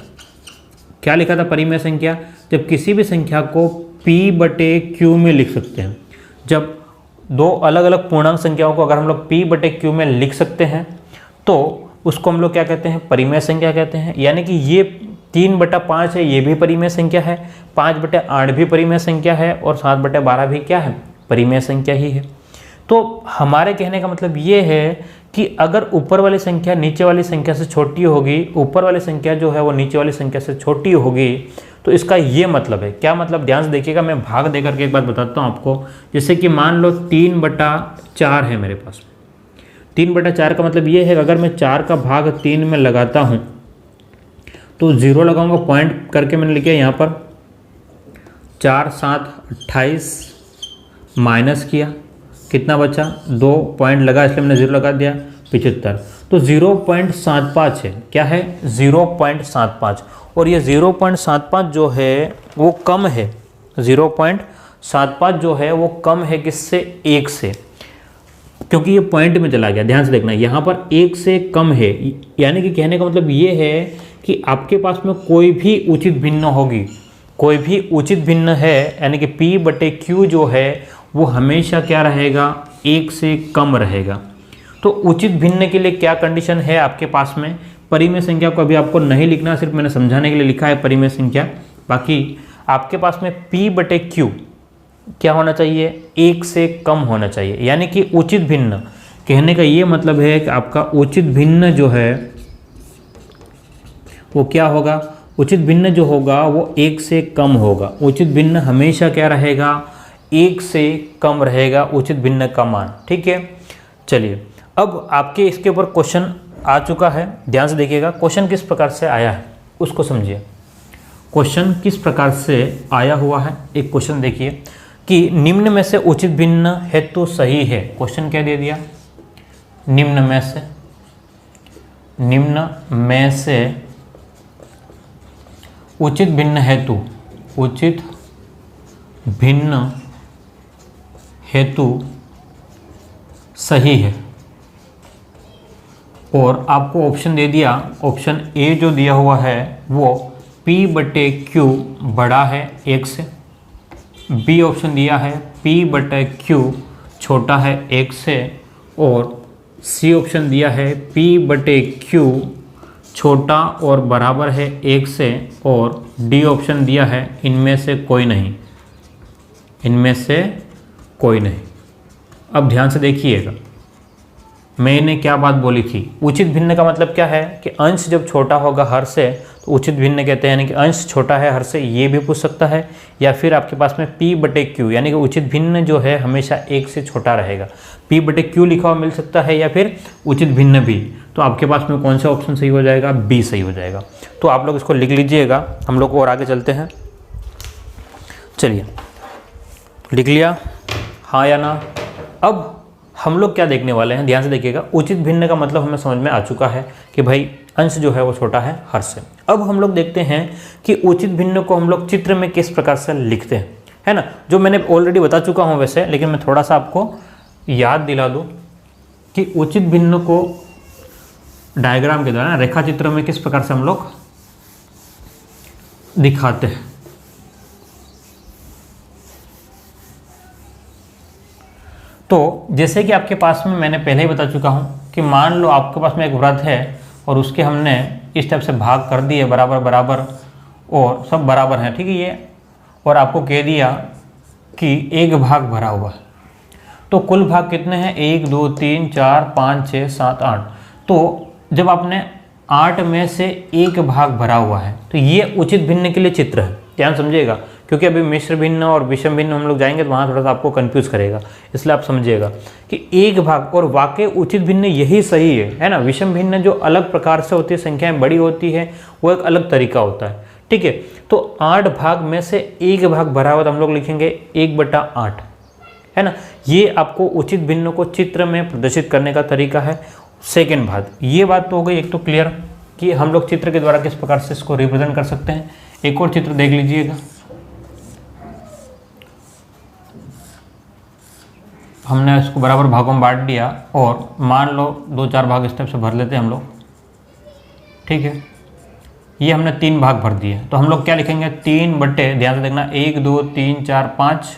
क्या लिखा था? परिमेय संख्या। जब किसी भी संख्या को P/Q में लिख सकते हैं, जब दो अलग अलग पूर्णांक संख्याओं को अगर हम लोग P/Q में लिख सकते हैं तो उसको हम लोग क्या कहते हैं? परिमेय संख्या कहते हैं। यानी कि ये 3/5 है, ये भी परिमेय संख्या है, 5/8 भी परिमेय संख्या है, और 7/12 भी क्या है? परिमेय संख्या ही है। तो हमारे कहने का मतलब ये है कि अगर ऊपर वाली संख्या नीचे वाली संख्या से छोटी होगी, ऊपर वाली संख्या जो है वो नीचे वाली संख्या से छोटी होगी, तो इसका ये मतलब है। क्या मतलब? ध्यान से देखिएगा, मैं भाग दे करके एक बात बताता हूँ आपको। जैसे कि मान लो 3/4 है मेरे पास। 3/4 का मतलब ये है कि अगर मैं 4 का भाग 3 में लगाता हूँ तो 0 लगाऊंगा, पॉइंट करके मैंने लिखा यहाँ पर 4 7 28, माइनस किया, कितना बचा? 2 पॉइंट लगा, इसलिए मैंने 0 लगा दिया, 75। तो 0.75 है। क्या है? 0.75। और ये 0.75 जो है वो कम है, 0.75 जो है वो कम है किससे? 1 से, क्योंकि ये पॉइंट में चला गया। ध्यान से देखना, यहाँ पर 1 से कम है, यानी कि कहने का मतलब ये है कि आपके पास में कोई भी उचित भिन्न होगी, कोई भी उचित भिन्न है, यानी कि P/Q जो है वो हमेशा क्या रहेगा? 1 से कम रहेगा। तो उचित भिन्न के लिए क्या कंडीशन है आपके पास में? परिमेय संख्या को अभी आपको नहीं लिखना, सिर्फ मैंने समझाने के लिए लिखा है परिमेय संख्या। बाकी आपके पास में P/Q क्या होना चाहिए? 1 से कम होना चाहिए। यानी कि उचित भिन्न कहने का ये मतलब है कि आपका उचित भिन्न जो है वो क्या होगा? उचित भिन्न जो होगा वो 1 से कम होगा। उचित भिन्न हमेशा क्या रहेगा? 1 से कम रहेगा उचित भिन्न का मान। ठीक है, चलिए अब आपके इसके ऊपर क्वेश्चन आ चुका है, ध्यान से देखिएगा। क्वेश्चन किस प्रकार से आया है उसको समझिए। क्वेश्चन किस प्रकार से आया हुआ है, एक क्वेश्चन देखिए कि निम्न में से उचित भिन्न हेतु सही है। क्वेश्चन क्या दे दिया, निम्न में से उचित भिन्न हेतु सही है, और आपको ऑप्शन दे दिया, ऑप्शन ए जो दिया हुआ है वो P/Q बड़ा है 1 से, बी ऑप्शन दिया है P/Q छोटा है 1 से, और सी ऑप्शन दिया है P/Q छोटा और बराबर है 1 से, और डी ऑप्शन दिया है इनमें से कोई नहीं। अब ध्यान से देखिएगा, मैंने क्या बात बोली थी। उचित भिन्न का मतलब क्या है कि अंश जब छोटा होगा हर से तो उचित भिन्न कहते हैं, यानी कि अंश छोटा है हर से, ये भी पूछ सकता है, या फिर आपके पास में P/Q यानी कि उचित भिन्न जो है हमेशा 1 से छोटा रहेगा। P/Q लिखा हुआ मिल सकता है, या फिर उचित भिन्न भी। तो आपके पास में कौन सा ऑप्शन सही हो जाएगा, बी सही हो जाएगा। तो आप लोग इसको लिख लीजिएगा, हम लोग और आगे चलते हैं। चलिए लिख लिया, हाँ या ना। अब हम लोग क्या देखने वाले हैं, ध्यान से देखिएगा। उचित भिन्न का मतलब हमें समझ में आ चुका है कि भाई अंश जो है वो छोटा है हर से। अब हम लोग देखते हैं कि उचित भिन्न को हम लोग चित्र में किस प्रकार से लिखते हैं, है ना, जो मैंने ऑलरेडी बता चुका हूँ वैसे, लेकिन मैं थोड़ा सा आपको याद दिला दूँ कि उचित भिन्न को डायग्राम के द्वारा, रेखा चित्र में किस प्रकार से हम लोग दिखाते हैं। तो जैसे कि आपके पास में मैंने पहले ही बता चुका हूँ कि मान लो आपके पास में एक वृत्त है और उसके हमने इस टाइप से भाग कर दिए बराबर बराबर, और सब बराबर हैं, ठीक है ये, और आपको कह दिया कि एक भाग भरा हुआ है। तो कुल भाग कितने हैं, 1 2 3 4 5 6 7 8। तो जब आपने 8 में से एक भाग भरा हुआ है तो ये उचित भिन्न के लिए चित्र है। ध्यान समझिएगा, क्योंकि अभी मिश्र भिन्न और विषम भिन्न हम लोग जाएंगे तो वहाँ थोड़ा सा आपको कंफ्यूज करेगा, इसलिए आप समझिएगा कि एक भाग, और वाकई उचित भिन्न यही सही है ना। विषम भिन्न जो अलग प्रकार से होती है, संख्याएं बड़ी होती है, वो एक अलग तरीका होता है, ठीक है। तो 8 भाग में से एक भाग भरा हुआ तो हम लोग लिखेंगे 1/8, है ना। ये आपको उचित भिन्न को चित्र में प्रदर्शित करने का तरीका है। सेकेंड बात, ये बात तो हो गई एक तो क्लियर कि हम लोग चित्र के द्वारा किस प्रकार से इसको रिप्रेजेंट कर सकते हैं। एक और चित्र देख लीजिएगा, हमने इसको बराबर भागों में बांट दिया, और मान लो 2-4 भाग इस टाइप से भर लेते हैं हम लोग, ठीक है। ये हमने 3 भाग भर दिए, तो हम लोग क्या लिखेंगे, 3/, ध्यान से देखना, 1 2 3 4 5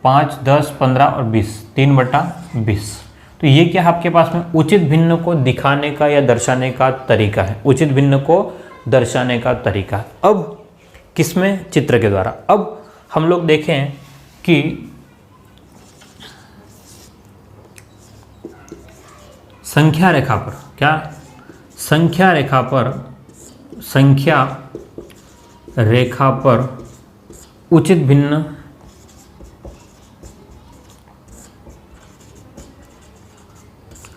5 10 15 और 20, 3/20। तो ये क्या आपके पास में उचित भिन्न को दिखाने का या दर्शाने का तरीका है, उचित भिन्न को दर्शाने का तरीका है। अब किसमें, चित्र के द्वारा। अब हम लोग देखें कि संख्या रेखा पर, क्या संख्या रेखा पर उचित भिन्न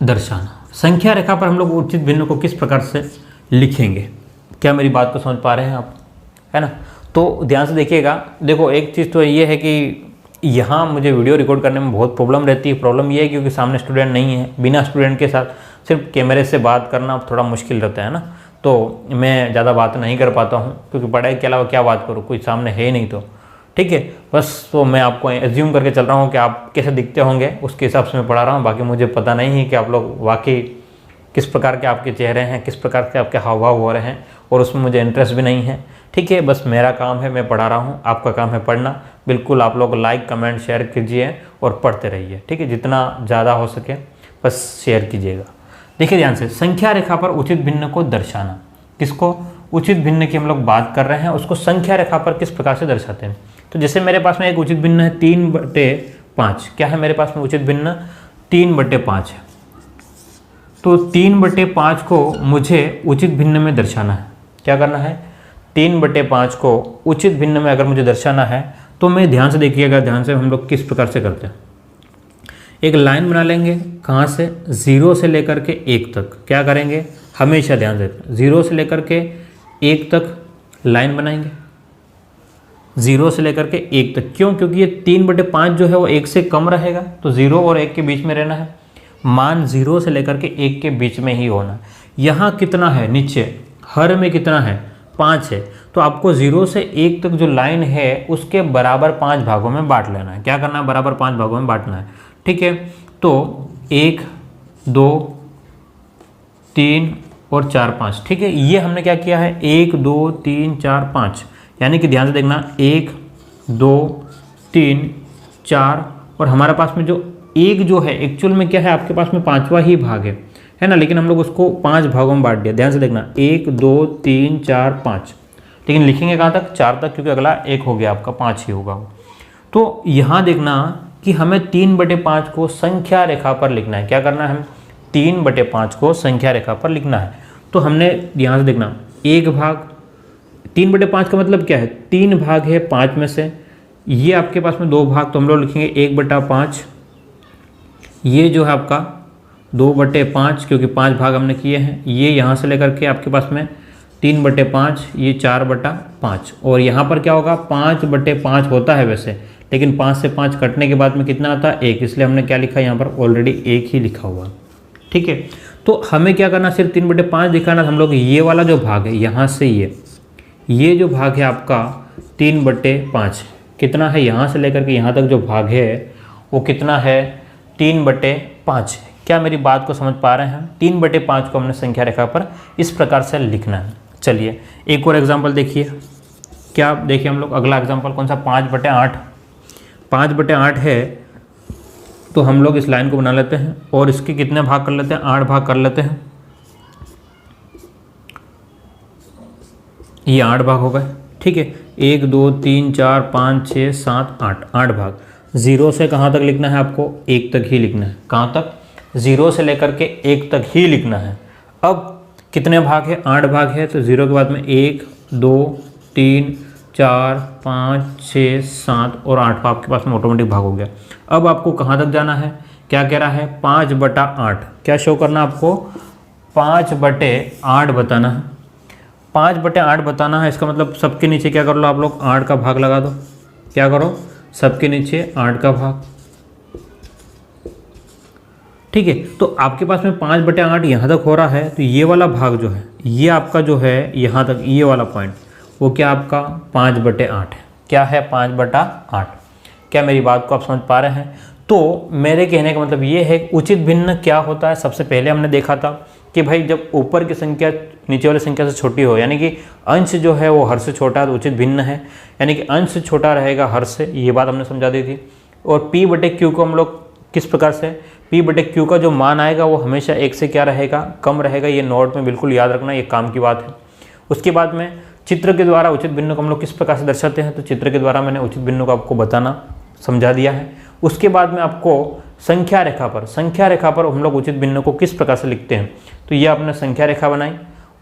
दर्शाना। संख्या रेखा पर हम लोग उचित भिन्न को किस प्रकार से लिखेंगे, क्या मेरी बात को समझ पा रहे हैं आप, है ना। तो ध्यान से देखिएगा। देखो एक चीज़ तो ये है कि यहाँ मुझे वीडियो रिकॉर्ड करने में बहुत प्रॉब्लम रहती है। प्रॉब्लम ये है क्योंकि सामने स्टूडेंट नहीं है, बिना स्टूडेंट के साथ सिर्फ कैमरे से बात करना थोड़ा मुश्किल रहता है ना, तो मैं ज़्यादा बात नहीं कर पाता हूँ, क्योंकि पढ़ाई के अलावा क्या बात करूँ, कोई सामने है ही नहीं, तो ठीक है। बस तो मैं आपको एज्यूम करके चल रहा हूँ कि आप कैसे दिखते होंगे, उसके हिसाब से मैं पढ़ा रहा हूँ। बाकी मुझे पता नहीं है कि आप लोग वाकई किस प्रकार के आपके चेहरे हैं, किस प्रकार के आपके हाव भाव हो रहे हैं, और उसमें मुझे इंटरेस्ट भी नहीं है, ठीक है। बस मेरा काम है, मैं पढ़ा रहा हूँ, आपका काम है पढ़ना। बिल्कुल आप लोग लाइक कमेंट शेयर कीजिए और पढ़ते रहिए, ठीक है। जितना ज़्यादा हो सके बस शेयर कीजिएगा। देखिए ध्यान से, संख्या रेखा पर उचित भिन्न को दर्शाना, किसको, उचित भिन्न की हम लोग बात कर रहे हैं, उसको संख्या रेखा पर किस प्रकार से दर्शाते हैं। तो जैसे मेरे पास में एक उचित भिन्न है 3/5, क्या है मेरे पास में उचित भिन्न 3/5 है। तो 3/5 को मुझे उचित भिन्न में दर्शाना है। क्या करना है, 3/5 को उचित भिन्न में अगर मुझे दर्शाना है तो मैं, ध्यान से देखिएगा, ध्यान से हम लोग किस प्रकार से करते हैं। एक लाइन बना लेंगे, कहाँ से, 0 से लेकर के 1 तक। क्या करेंगे, हमेशा ध्यान देते, 0 से लेकर के 1 तक लाइन बनाएंगे, 0 से लेकर के 1 तक। क्यों, क्योंकि ये 3/5 जो है वो 1 से कम रहेगा, तो 0 और 1 के बीच में रहना है, मान 0 से लेकर के 1 के बीच में ही होना। यहाँ कितना है, नीचे हर में कितना है, 5 है, तो आपको 0 से 1 तक जो लाइन है उसके बराबर 5 भागों में बांट लेना है। क्या करना है, बराबर 5 भागों में बांटना है। ठीक है, तो 1 2 3 और 4 5। ठीक है, ये हमने क्या किया है, 1 2 3 4 5, यानी कि ध्यान से देखना 1 2 3 4, और हमारे पास में जो एक जो है एक्चुअल में क्या है, आपके पास में 5वां ही भाग है ना, लेकिन हम लोग उसको 5 भागों में बांट दिया। ध्यान से देखना 1 2 3 4 5, लेकिन लिखेंगे कहाँ तक, 4 तक, क्योंकि अगला 1 हो गया आपका, 5 ही होगा। तो यहाँ देखना कि हमें 3/5 को संख्या रेखा पर लिखना है। क्या करना है, हम 3/5 को संख्या रेखा पर लिखना है। तो हमने यहाँ से देखना 1 भाग, 3/5 का मतलब क्या है, 3 भाग है 5 में से, ये आपके पास में 2 भाग, तो हम लोग लिखेंगे 1/5, ये जो है आपका 2/5, क्योंकि 5 भाग हमने किए हैं। ये यहाँ से लेकर के आपके पास में 3/5, ये 4/5, और यहाँ पर क्या होगा, 5/5 होता है वैसे, लेकिन 5 से 5 कटने के बाद में कितना आता है, 1, इसलिए हमने क्या लिखा है यहाँ पर, ऑलरेडी 1 ही लिखा हुआ। ठीक है, तो हमें क्या करना, सिर्फ 3/5 दिखाना। हम लोग ये वाला जो भाग है, यहाँ से ये जो भाग है आपका 3/5 कितना है, यहाँ से लेकर के यहाँ तक जो भाग है वो कितना है, 3/5। क्या मेरी बात को समझ पा रहे हैं, 3/5 को हमने संख्या रेखा पर इस प्रकार से लिखना है। चलिए एक और एग्जाम्पल देखिए, क्या देखिए हम लोग, अगला एग्जाम्पल कौन सा, 5/8। 5/8 है, तो हम लोग इस लाइन को बना लेते हैं और इसके कितने भाग कर लेते हैं, 8 भाग कर लेते हैं। ये 8 भाग हो गए। ठीक है, 1 2 3 4 5 6 7 8, 8 भाग। 0 से कहाँ तक लिखना है आपको, 1 तक ही लिखना है। कहाँ तक, 0 से लेकर के 1 तक ही लिखना है। अब कितने भाग है, 8 भाग है, तो 0 के बाद में 1 2 3 4 5 6 7 और 8 आपके पास में ऑटोमेटिक भाग हो गया। अब आपको कहाँ तक जाना है, क्या कह रहा है, 5/8। क्या शो करना आपको, 5/8 बताना है। 5/8 बताना है, इसका मतलब सबके नीचे क्या कर लो आप लोग, 8 का भाग लगा दो। क्या करो, सबके नीचे 8 का भाग। ठीक है, तो आपके पास में 5/8 यहाँ तक हो रहा है, तो ये वाला भाग जो है, ये आपका जो है यहाँ तक, ये वाला पॉइंट वो क्या आपका 5/8 है। क्या है, 5/8। क्या मेरी बात को आप समझ पा रहे हैं। तो मेरे कहने का मतलब ये है, उचित भिन्न क्या होता है। सबसे पहले हमने देखा था कि भाई जब ऊपर की संख्या नीचे वाली संख्या से छोटी हो, यानी कि अंश जो है वो हर से छोटा है, तो उचित भिन्न है, यानी कि अंश छोटा रहेगा हर से, ये बात हमने समझा दी थी। और P/Q को हम लोग किस प्रकार से, P/Q का जो मान आएगा वो हमेशा 1 से क्या रहेगा, कम रहेगा। ये नोट में बिल्कुल याद रखना, ये काम की बात है। उसके बाद में चित्र के द्वारा उचित भिन्न को हम लोग किस प्रकार से दर्शाते हैं, तो चित्र के द्वारा मैंने उचित भिन्न को आपको बताना समझा दिया है। उसके बाद में आपको संख्या रेखा पर हम लोग उचित भिन्न को किस प्रकार से लिखते हैं, तो ये आपने संख्या रेखा बनाई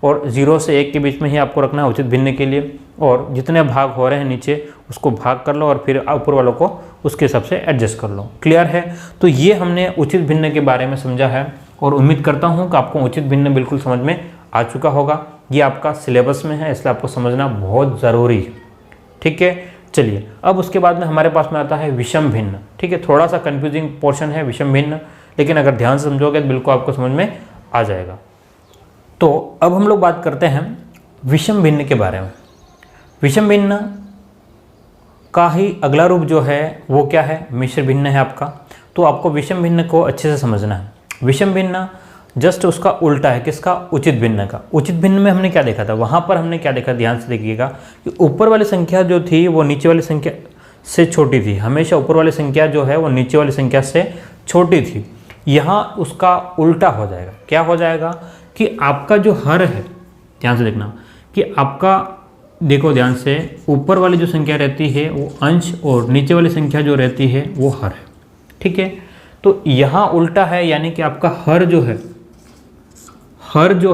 और 0 से 1 के बीच में ही आपको रखना है उचित भिन्न के लिए, और जितने भाग हो रहे हैं नीचे उसको भाग कर लो और फिर ऊपर वालों को उसके हिसाब से एडजस्ट कर लो। क्लियर है। तो ये हमने उचित भिन्न के बारे में समझा है और उम्मीद करता हूँ कि आपको उचित भिन्न बिल्कुल समझ में आ चुका होगा। ये आपका सिलेबस में है, इसलिए आपको समझना बहुत ज़रूरी है। ठीक है, चलिए अब उसके बाद में हमारे पास में आता है विषम भिन्न। ठीक है, थोड़ा सा कंफ्यूजिंग पोर्शन है विषम भिन्न, लेकिन अगर ध्यान से समझोगे तो बिल्कुल आपको समझ में आ जाएगा। तो अब हम लोग बात करते हैं विषम भिन्न के बारे में। विषम भिन्न का ही अगला रूप जो है वो क्या है, मिश्र भिन्न है आपका। तो आपको विषम भिन्न को अच्छे से समझना है। विषम भिन्न जस्ट उसका उल्टा है, किसका, उचित भिन्न का। उचित भिन्न में हमने क्या देखा था, वहाँ पर हमने क्या देखा, ध्यान से देखिएगा कि ऊपर वाली संख्या जो थी वो नीचे वाली संख्या से छोटी थी। हमेशा ऊपर वाली संख्या जो है वो नीचे वाली संख्या से छोटी थी। यहाँ उसका उल्टा हो जाएगा। क्या हो जाएगा कि आपका जो हर है, ध्यान से देखना कि आपका, देखो ध्यान से, ऊपर वाली जो संख्या रहती है वो अंश और नीचे वाली संख्या जो रहती है वो हर है। ठीक है, तो यहाँ उल्टा है, यानी कि आपका हर जो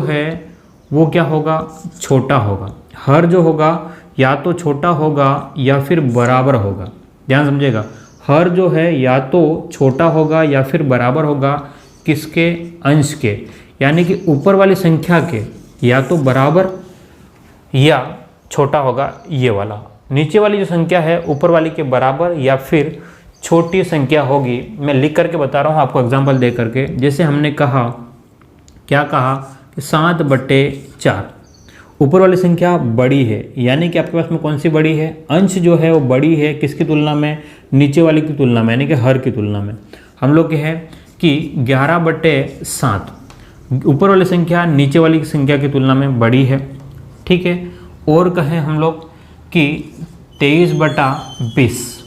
है वो क्या होगा, छोटा होगा। हर जो होगा या तो छोटा होगा या फिर बराबर होगा। ध्यान समझिएगा, हर जो है या तो छोटा होगा या फिर बराबर होगा किसके, अंश के, यानी कि ऊपर वाली संख्या के या तो बराबर या छोटा होगा ये वाला, नीचे वाली जो संख्या है ऊपर वाली के बराबर या फिर छोटी संख्या होगी। मैं लिख करके बता रहा हूँ आपको एग्जाम्पल दे करके। जैसे हमने कहा, क्या कहा कि 7/4, ऊपर वाली संख्या बड़ी है, यानी कि आपके पास में कौन सी बड़ी है, अंश जो है वो बड़ी है किसकी तुलना में, नीचे वाली की तुलना में, यानी कि हर की तुलना में। हम लोग के है कि 11/7, ऊपर वाली संख्या नीचे वाली की संख्या की तुलना में बड़ी है, ठीक है। और कहें हम लोग कि 23/20,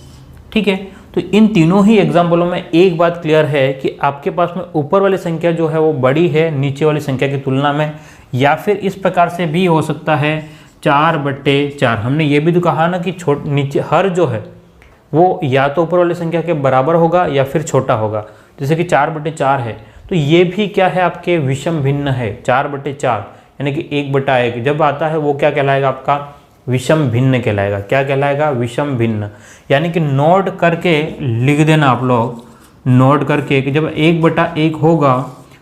ठीक है। तो इन तीनों ही एग्जाम्पलों में एक बात क्लियर है कि आपके पास में ऊपर वाली संख्या जो है वो बड़ी है नीचे वाली संख्या की तुलना में, या फिर इस प्रकार से भी हो सकता है 4/4। हमने ये भी तो कहा ना कि नीचे हर जो है वो या तो ऊपर वाली संख्या के बराबर होगा या फिर छोटा होगा, जैसे कि 4/4 है, तो ये भी क्या है आपके विषम भिन्न है। 4/4 यानी कि 1/1 जब आता है वो क्या कहलाएगा आपका, विषम भिन्न कहलाएगा। क्या कहलाएगा, विषम भिन्न। यानी कि नोट करके लिख देना आप लोग, नोट करके कि जब 1/1 होगा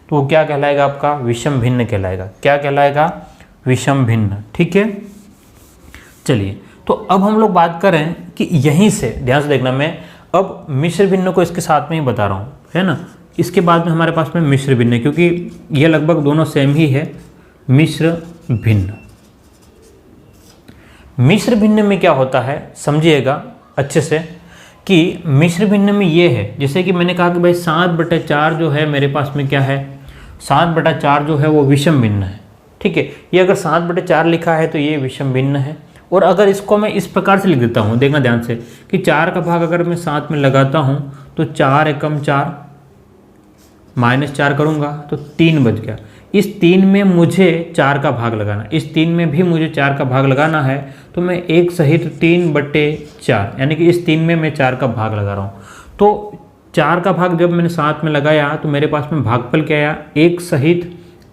तो वो क्या कहलाएगा आपका, विषम भिन्न कहलाएगा। क्या कहलाएगा, विषम भिन्न, ठीक है। चलिए, तो अब हम लोग बात करें कि यहीं से ध्यान से देखना, मैं अब मिश्र भिन्न को इसके साथ में ही बता रहा हूँ, है ना। इसके बाद में हमारे पास में मिश्र भिन्न, क्योंकि ये लगभग दोनों सेम ही है। मिश्र भिन्न, मिश्र भिन्न में क्या होता है समझिएगा अच्छे से कि मिश्र भिन्न में ये है, जैसे कि मैंने कहा कि भाई 7/4 जो है मेरे पास में क्या है, 7/4 जो है वो विषम भिन्न है, ठीक है। ये अगर 7/4 लिखा है तो ये विषम भिन्न है। और अगर इसको मैं इस प्रकार से लिख देता हूँ, देखना ध्यान से, कि 4 का भाग अगर मैं 7 में लगाता हूँ तो 4 एकम 4 -4 करूँगा तो 3 बच गया। इस 3 में मुझे 4 का भाग लगाना, इस 3 में भी मुझे 4 का भाग लगाना है, तो मैं 1 सहित 3/4 यानी कि इस 3 में मैं 4 का भाग लगा रहा हूँ। तो 4 का भाग जब मैंने 7 में लगाया तो मेरे पास में भागफल क्या आया, 1 सहित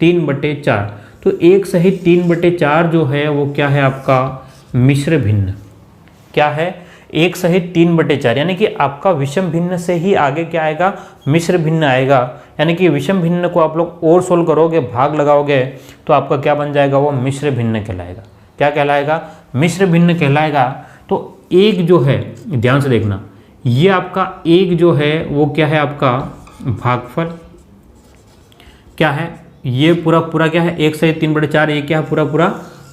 3/4। तो 1 सहित 3/4 जो है वो क्या है आपका, मिश्र भिन्न। क्या है, 1 सहित 3/4, यानी कि आपका विषम भिन्न से ही आगे क्या आएगा, मिश्र भिन्न आएगा। यानी कि विषम भिन्न को आप लोग और सोल्व करोगे, भाग लगाओगे, तो आपका क्या बन जाएगा, वो मिश्र भिन्न कहलाएगा। क्या कहलाएगा, मिश्र भिन्न कहलाएगा। तो एक जो है, ध्यान से देखना, ये आपका एक जो है वो क्या है आपका भागफल, क्या है, ये पूरा पूरा क्या है, 1 सहित 3/4, ये क्या है, पूरा पूरा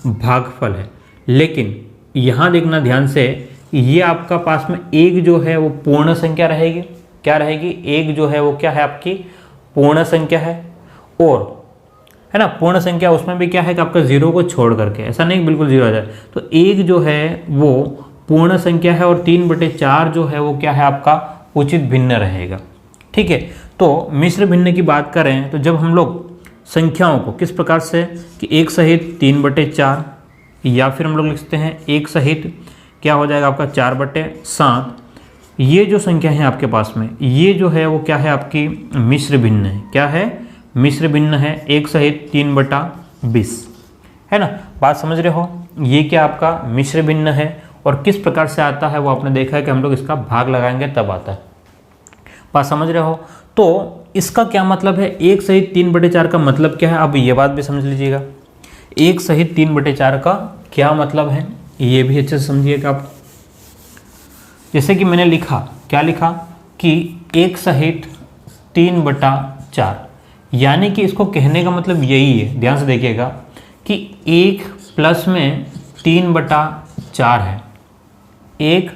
भागफल है। लेकिन यहाँ देखना ध्यान से, ये आपका पास में एक जो है वो पूर्ण संख्या रहेगी। क्या रहेगी, एक जो है वो क्या है आपकी पूर्ण संख्या है, और है ना, पूर्ण संख्या उसमें भी क्या है कि आपका 0 को छोड़ करके, ऐसा नहीं बिल्कुल 0 आ जाए। तो एक जो है वो पूर्ण संख्या है और 3/4 जो है वो क्या है आपका उचित भिन्न रहेगा, ठीक है। तो मिश्र भिन्न की बात करें तो जब हम लोग संख्याओं को किस प्रकार से, कि 1 सहित 3/4, या फिर हम लोग लिखते हैं 1 सहित क्या हो जाएगा आपका 4/7, ये जो संख्या है आपके पास में, ये जो है वो क्या है आपकी मिश्र भिन्न है। क्या है, मिश्र भिन्न है, 1 सहित 3/20, है ना। बात समझ रहे हो, ये क्या आपका मिश्र भिन्न है। और किस प्रकार से आता है वो आपने देखा है कि हम लोग इसका भाग लगाएंगे तब आता है। बात समझ रहे हो। तो इसका क्या मतलब है, 1 सहित 3/4 का मतलब क्या है, अब ये बात भी समझ लीजिएगा। 1 सहित 3/4 का क्या मतलब है, ये भी अच्छे से समझिएगा आप। जैसे कि मैंने लिखा, क्या लिखा कि 1 सहित 3/4, यानी कि इसको कहने का मतलब यही है, ध्यान से देखिएगा, कि 1 प्लस में 3/4 है, 1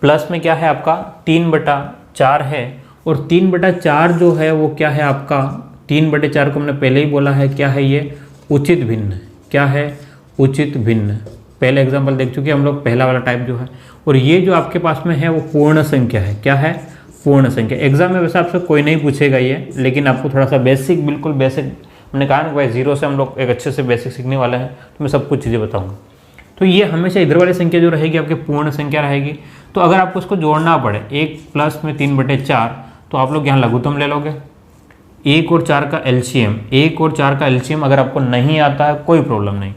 प्लस में क्या है आपका 3/4 है, और 3/4 जो है वो क्या है आपका, 3/4 को हमने पहले ही बोला है क्या है, ये उचित भिन्न। क्या है, उचित भिन्न। पहले एग्जाम्पल देख चुके हम लोग, पहला वाला टाइप जो है। और ये जो आपके पास में है वो पूर्ण संख्या है। क्या है, पूर्ण संख्या। एग्जाम में वैसे आपसे कोई नहीं पूछेगा ये, लेकिन आपको थोड़ा सा बेसिक, बिल्कुल बेसिक, मैंने कहा ना भाई 0 से हम लोग एक अच्छे से बेसिक सीखने वाले हैं, तो मैं सब कुछ चीज़ें बताऊँगा। तो ये हमेशा इधर वाली संख्या जो रहेगी आपकी पूर्ण संख्या रहेगी। तो अगर आपको इसको जोड़ना पड़े, 1 प्लस में 3/4, तो आप लोग यहाँ लघुत्तम ले लोगे। 1 और 4 का एलसीएम, 1 और 4 का एलसीएम अगर आपको नहीं आता है कोई प्रॉब्लम नहीं,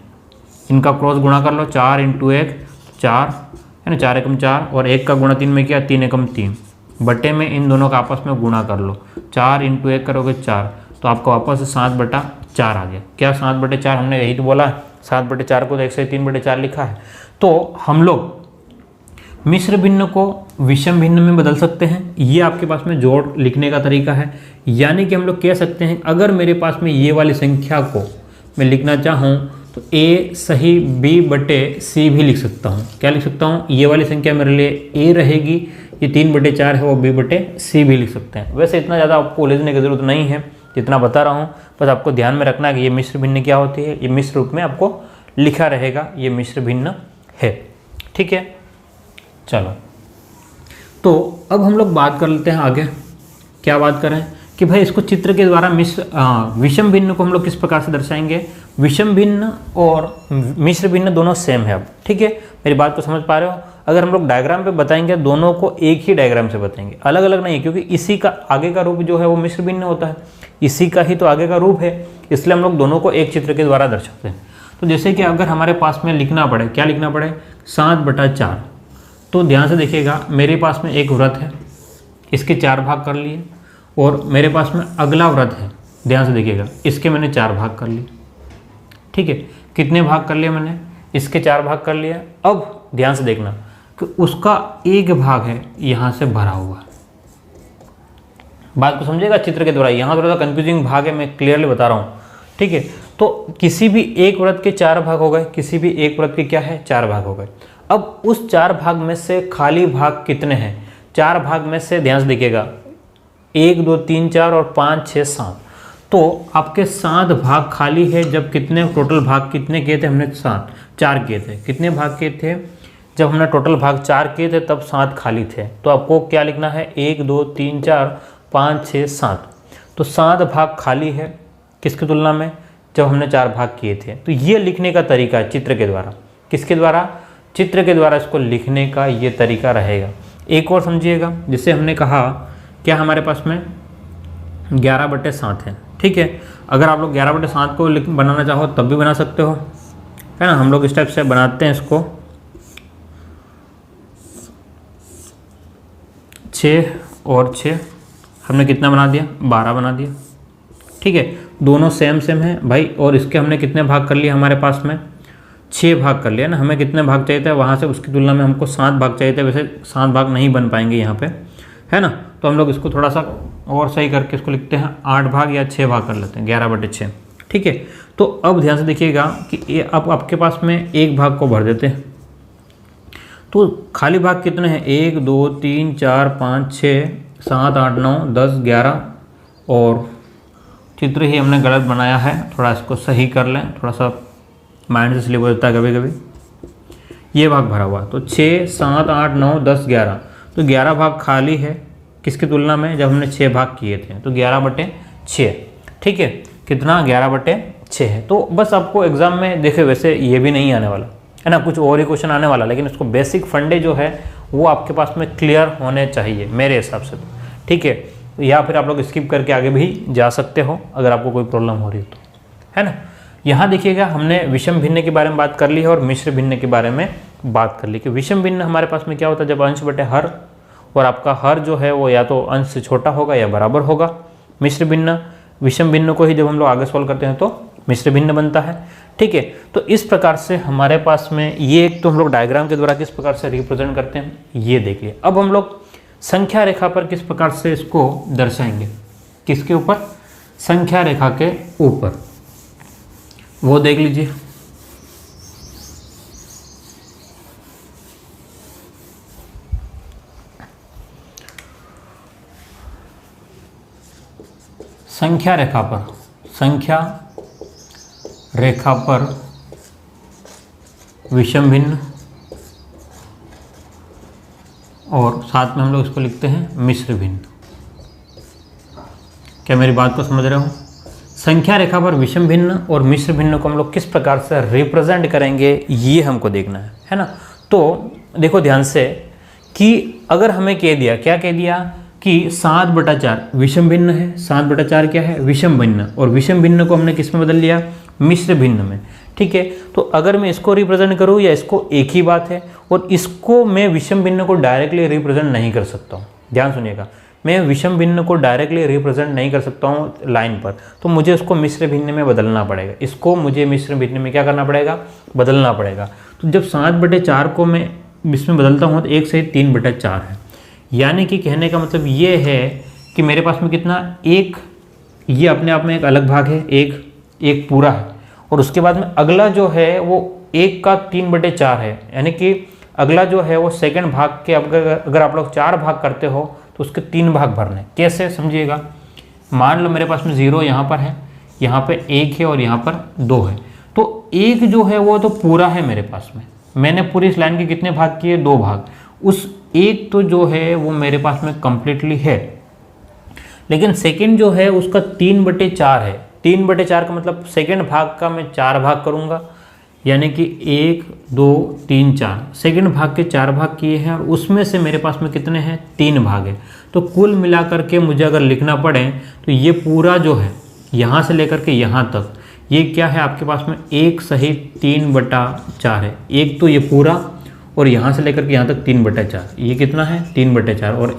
इनका क्रॉस गुणा कर लो, 4 × 1 4, है ना, 4 एकम 4, और 1 का गुणा 3 में किया, 3 एकम 3, बटे में इन दोनों का आपस में गुणा कर लो, 4 इंटू 1 करोगे 4, तो आपको वापस 7/4 आ गया। क्या 7/4? हमने यही तो बोला, 7/4 को तो 103/4 लिखा है। तो हम लोग मिश्र भिन्न को विषम भिन्न में बदल सकते हैं। ये आपके पास में जोड़ लिखने का तरीका है। यानी कि हम लोग कह सकते हैं अगर मेरे पास में ये वाली संख्या को मैं लिखना चाहूँ तो a सही b/c भी लिख सकता हूँ। क्या लिख सकता हूँ? ये वाली संख्या मेरे लिए a रहेगी, ये 3/4 है वो b/c भी लिख सकते हैं। वैसे इतना ज़्यादा आपको उलझने की ज़रूरत नहीं है, जितना बता रहा हूँ बस आपको ध्यान में रखना कि ये मिश्र भिन्न क्या होती है, ये मिश्र रूप में आपको लिखा रहेगा, ये मिश्र भिन्न है। ठीक है, चलो तो अब हम लोग बात कर लेते हैं आगे। क्या बात करें कि भाई इसको चित्र के द्वारा विषम भिन्न को हम लोग किस प्रकार से दर्शाएंगे। विषम भिन्न और मिश्र भिन्न दोनों सेम है। अब ठीक है, मेरी बात को समझ पा रहे हो? अगर हम लोग डायग्राम पे बताएंगे दोनों को एक ही डायग्राम से बताएंगे, अलग अलग नहीं, क्योंकि इसी का आगे का रूप जो है वो मिश्र भिन्न होता है, इसी का ही तो आगे का रूप है, इसलिए हम लोग दोनों को एक चित्र के द्वारा दर्शाते हैं। तो जैसे कि अगर हमारे पास में लिखना पड़े, क्या लिखना पड़े? 7/4। तो ध्यान से देखिएगा, मेरे पास में एक व्रत है, इसके 4 भाग कर लिए, और मेरे पास में अगला व्रत है, ध्यान से देखिएगा, इसके मैंने 4 भाग कर लिए। ठीक है, कितने भाग कर लिए मैंने? इसके 4 भाग कर लिया। अब ध्यान से देखना कि उसका एक भाग है यहाँ से भरा हुआ। बात को समझेगा चित्र के द्वारा, यहाँ थोड़ा सा कंफ्यूजिंग भाग है, मैं क्लियरली बता रहा हूँ। ठीक है, तो किसी भी एक व्रत के 4 भाग हो गए, किसी भी एक व्रत के क्या है? 4 भाग हो गए। अब उस 4 भाग में से खाली भाग कितने हैं? 4 भाग में से ध्यान से देखिएगा, 1 2 3 4 और 5 6 7, तो आपके 7 भाग खाली है। जब कितने टोटल भाग कितने किए थे हमने? 4 किए थे। कितने भाग किए थे? जब हमने टोटल भाग 4 किए थे तब 7 खाली थे। तो आपको क्या लिखना है? 1 2 3 4 5 6 7, तो 7 भाग खाली है किसकी तुलना में? जब हमने 4 भाग किए थे। तो ये लिखने का तरीका है चित्र के द्वारा। किसके द्वारा? चित्र के द्वारा इसको लिखने का ये तरीका रहेगा। एक और समझिएगा, जिससे हमने कहा क्या हमारे पास में 11/7 है। ठीक है, अगर आप लोग 11/7 को बनाना चाहो तब भी बना सकते हो, है ना। हम लोग इस टाइप से बनाते हैं इसको, 6 और 6 हमने कितना बना दिया? 12 बना दिया। ठीक है, दोनों सेम सेम है भाई। और इसके हमने कितने भाग कर लिए? हमारे पास में 6 भाग कर लिया ना। हमें कितने भाग चाहिए थे? वहाँ से उसकी तुलना में हमको 7 भाग चाहिए थे। वैसे 7 भाग नहीं बन पाएंगे यहाँ पे, है ना। तो हम लोग इसको थोड़ा सा और सही करके इसको लिखते हैं 8 भाग या 6 भाग कर लेते हैं, 11/6। ठीक है, तो अब ध्यान से देखिएगा कि ये अब आपके पास में एक भाग को भर देते हैं। तो खाली भाग कितने हैं? 1 2 3 4 5 6 7 8 9 10 11, और चित्र ही हमने गलत बनाया है, थोड़ा इसको सही कर लें। थोड़ा सा माइंड से स्लिप हो जाता है कभी कभी। ये भाग भरा हुआ, तो 6 7 8 9 10 11, तो 11 भाग खाली है किसकी तुलना में? जब हमने 6 भाग किए थे, तो 11/6। ठीक है, कितना? 11/6 है। तो बस आपको एग्जाम में देखे, वैसे ये भी नहीं आने वाला है ना, कुछ और ही क्वेश्चन आने वाला, लेकिन इसको बेसिक फंडे जो है वो आपके पास में क्लियर होने चाहिए मेरे हिसाब से। ठीक है, या फिर आप लोग स्किप करके आगे भी जा सकते हो अगर आपको कोई प्रॉब्लम हो रही हो तो, है ना। यहाँ देखिएगा, हमने विषम भिन्न के बारे में बात कर ली है और मिश्र भिन्न के बारे में बात कर ली कि विषम भिन्न हमारे पास में क्या होता है? जब अंश बटे हर, और आपका हर जो है वो या तो अंश से छोटा होगा या बराबर होगा। मिश्र भिन्न, विषम भिन्न को ही जब हम लोग आगे सॉल्व करते हैं तो मिश्र भिन्न बनता है। ठीक है, तो इस प्रकार से हमारे पास में ये एक तो हम लोग डायग्राम के द्वारा किस प्रकार से रिप्रेजेंट करते हैं ये देखिए। अब हम लोग संख्या रेखा पर किस प्रकार से इसको दर्शाएंगे? किसके ऊपर? संख्या रेखा के ऊपर, वो देख लीजिए। संख्या रेखा पर, संख्या रेखा पर विषम भिन्न, और साथ में हम लोग इसको लिखते हैं मिश्र भिन्न। क्या मेरी बात को समझ रहे हो? संख्या रेखा पर विषम भिन्न और मिश्र भिन्न को हम लोग किस प्रकार से रिप्रेजेंट करेंगे ये हमको देखना है ना। तो देखो ध्यान से कि अगर हमें कह दिया, क्या कह दिया कि 7/4 विषम भिन्न है, 7/4 क्या है? विषम भिन्न, और विषम भिन्न को हमने किस में बदल लिया? मिश्र भिन्न में। ठीक है, तो अगर मैं इसको रिप्रेजेंट करूँ या इसको, एक ही बात है। और इसको मैं विषम भिन्न को डायरेक्टली रिप्रेजेंट नहीं कर सकता हूँ, ध्यान सुनिएगा, मैं विषम भिन्न को डायरेक्टली रिप्रेजेंट नहीं कर सकता हूँ लाइन पर, तो मुझे उसको मिश्र भिन्न में बदलना पड़ेगा। इसको मुझे मिश्र भिन्न में क्या करना पड़ेगा, बदलना पड़ेगा। तो जब 7/4 को मैं इसमें बदलता हूँ तो 1 सहित 3/4 है। यानी कि कहने का मतलब ये है कि मेरे पास में कितना, एक, ये अपने आप में एक अलग भाग है, एक पूरा है, और उसके बाद में अगला जो है वो 1 का 3/4 है। यानी कि अगला जो है वो सेकंड भाग के, अगर आप लोग 4 भाग करते हो तो उसके 3 भाग भरने। कैसे, समझिएगा। मान लो मेरे पास में 0 यहाँ पर है, यहाँ पे 1 है और यहाँ पर 2 है। तो 1 जो है वो तो पूरा है मेरे पास में, मैंने पूरी इस लाइन के कितने भाग किए, 2 भाग। उस 1 तो जो है वो मेरे पास में कंप्लीटली है, लेकिन सेकंड जो है उसका 3/4 है। 3/4 का मतलब सेकंड भाग का मैं 4 भाग करूँगा, यानी कि 1 2 3 4, सेकंड भाग के 4 भाग किए हैं, और उसमें से मेरे पास में कितने हैं, 3 भाग है। तो कुल मिलाकर के मुझे अगर लिखना पड़े तो ये पूरा जो है यहाँ से लेकर के यहाँ तक, ये क्या है आपके पास में, 1 सहित 3/4 है। एक तो ये पूरा, और यहाँ से लेकर के यहाँ तक 3/4, ये कितना है, 3/4 और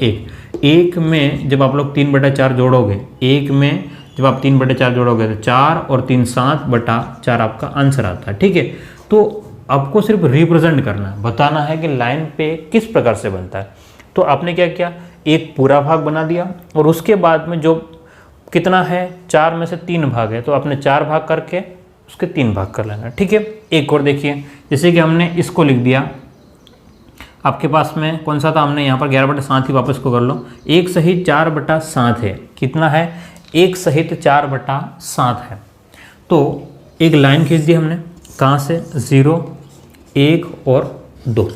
1 में जब आप लोग 3/4 जोड़ोगे, 1 में जब आप 3/4 जोड़ोगे तो 4 और 3 7/4 आपका आंसर आता है। ठीक है, तो आपको सिर्फ रिप्रेजेंट करना है, बताना है कि लाइन पे किस प्रकार से बनता है। तो आपने क्या किया, एक पूरा भाग बना दिया, और उसके बाद में जो कितना है, 4 में से 3 भाग है, तो आपने 4 भाग करके उसके 3 भाग कर लेना। ठीक है, एक और देखिए, जैसे कि हमने इसको लिख दिया, आपके पास में कौन सा था, हमने यहाँ पर 11/7 ही वापस को कर लो, 1 सहित 4/7 है। कितना है, 1 सहित 4/7 है। तो एक लाइन खींच दी हमने, कहाँ से, 0 1 और 2।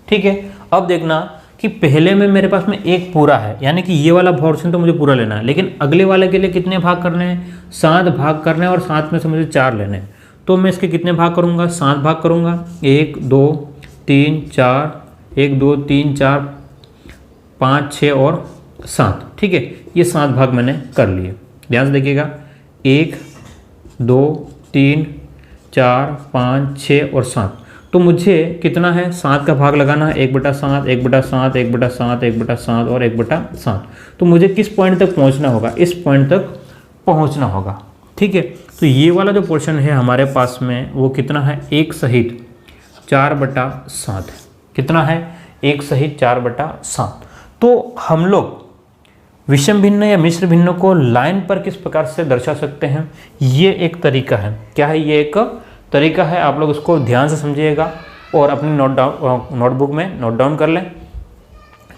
ठीक है, अब देखना कि पहले में मेरे पास में 1 पूरा है, यानी कि ये वाला पोर्शन तो मुझे पूरा लेना है, लेकिन अगले वाले के लिए कितने भाग करने हैं, 7 भाग करने हैं, और 7 में से मुझे 4 लेने हैं। तो मैं इसके कितने भाग करूँगा, 7 भाग करूँगा, 1 2 3 4, 1 2 3 4 5 6 और 7। ठीक है, ये 7 भाग मैंने कर लिए। ध्यान से देखिएगा, 1 2 3 4 5 6 और 7। तो मुझे कितना है, 7 का भाग लगाना है, 1/7 1/7 1/7 1/7 और 1/7। तो मुझे किस पॉइंट तक पहुंचना होगा, इस पॉइंट तक पहुंचना होगा। ठीक है, तो ये वाला जो पोर्शन है हमारे पास में वो कितना है, 1 सहित 4/7 है। कितना है, 1 सहित 4/7। तो हम लोग विषम भिन्न या मिश्र भिन्न को लाइन पर किस प्रकार से दर्शा सकते हैं, ये एक तरीका है। क्या है, ये एक तरीका है। आप लोग उसको ध्यान से समझिएगा और अपनी नोटबुक में नोट डाउन कर लें।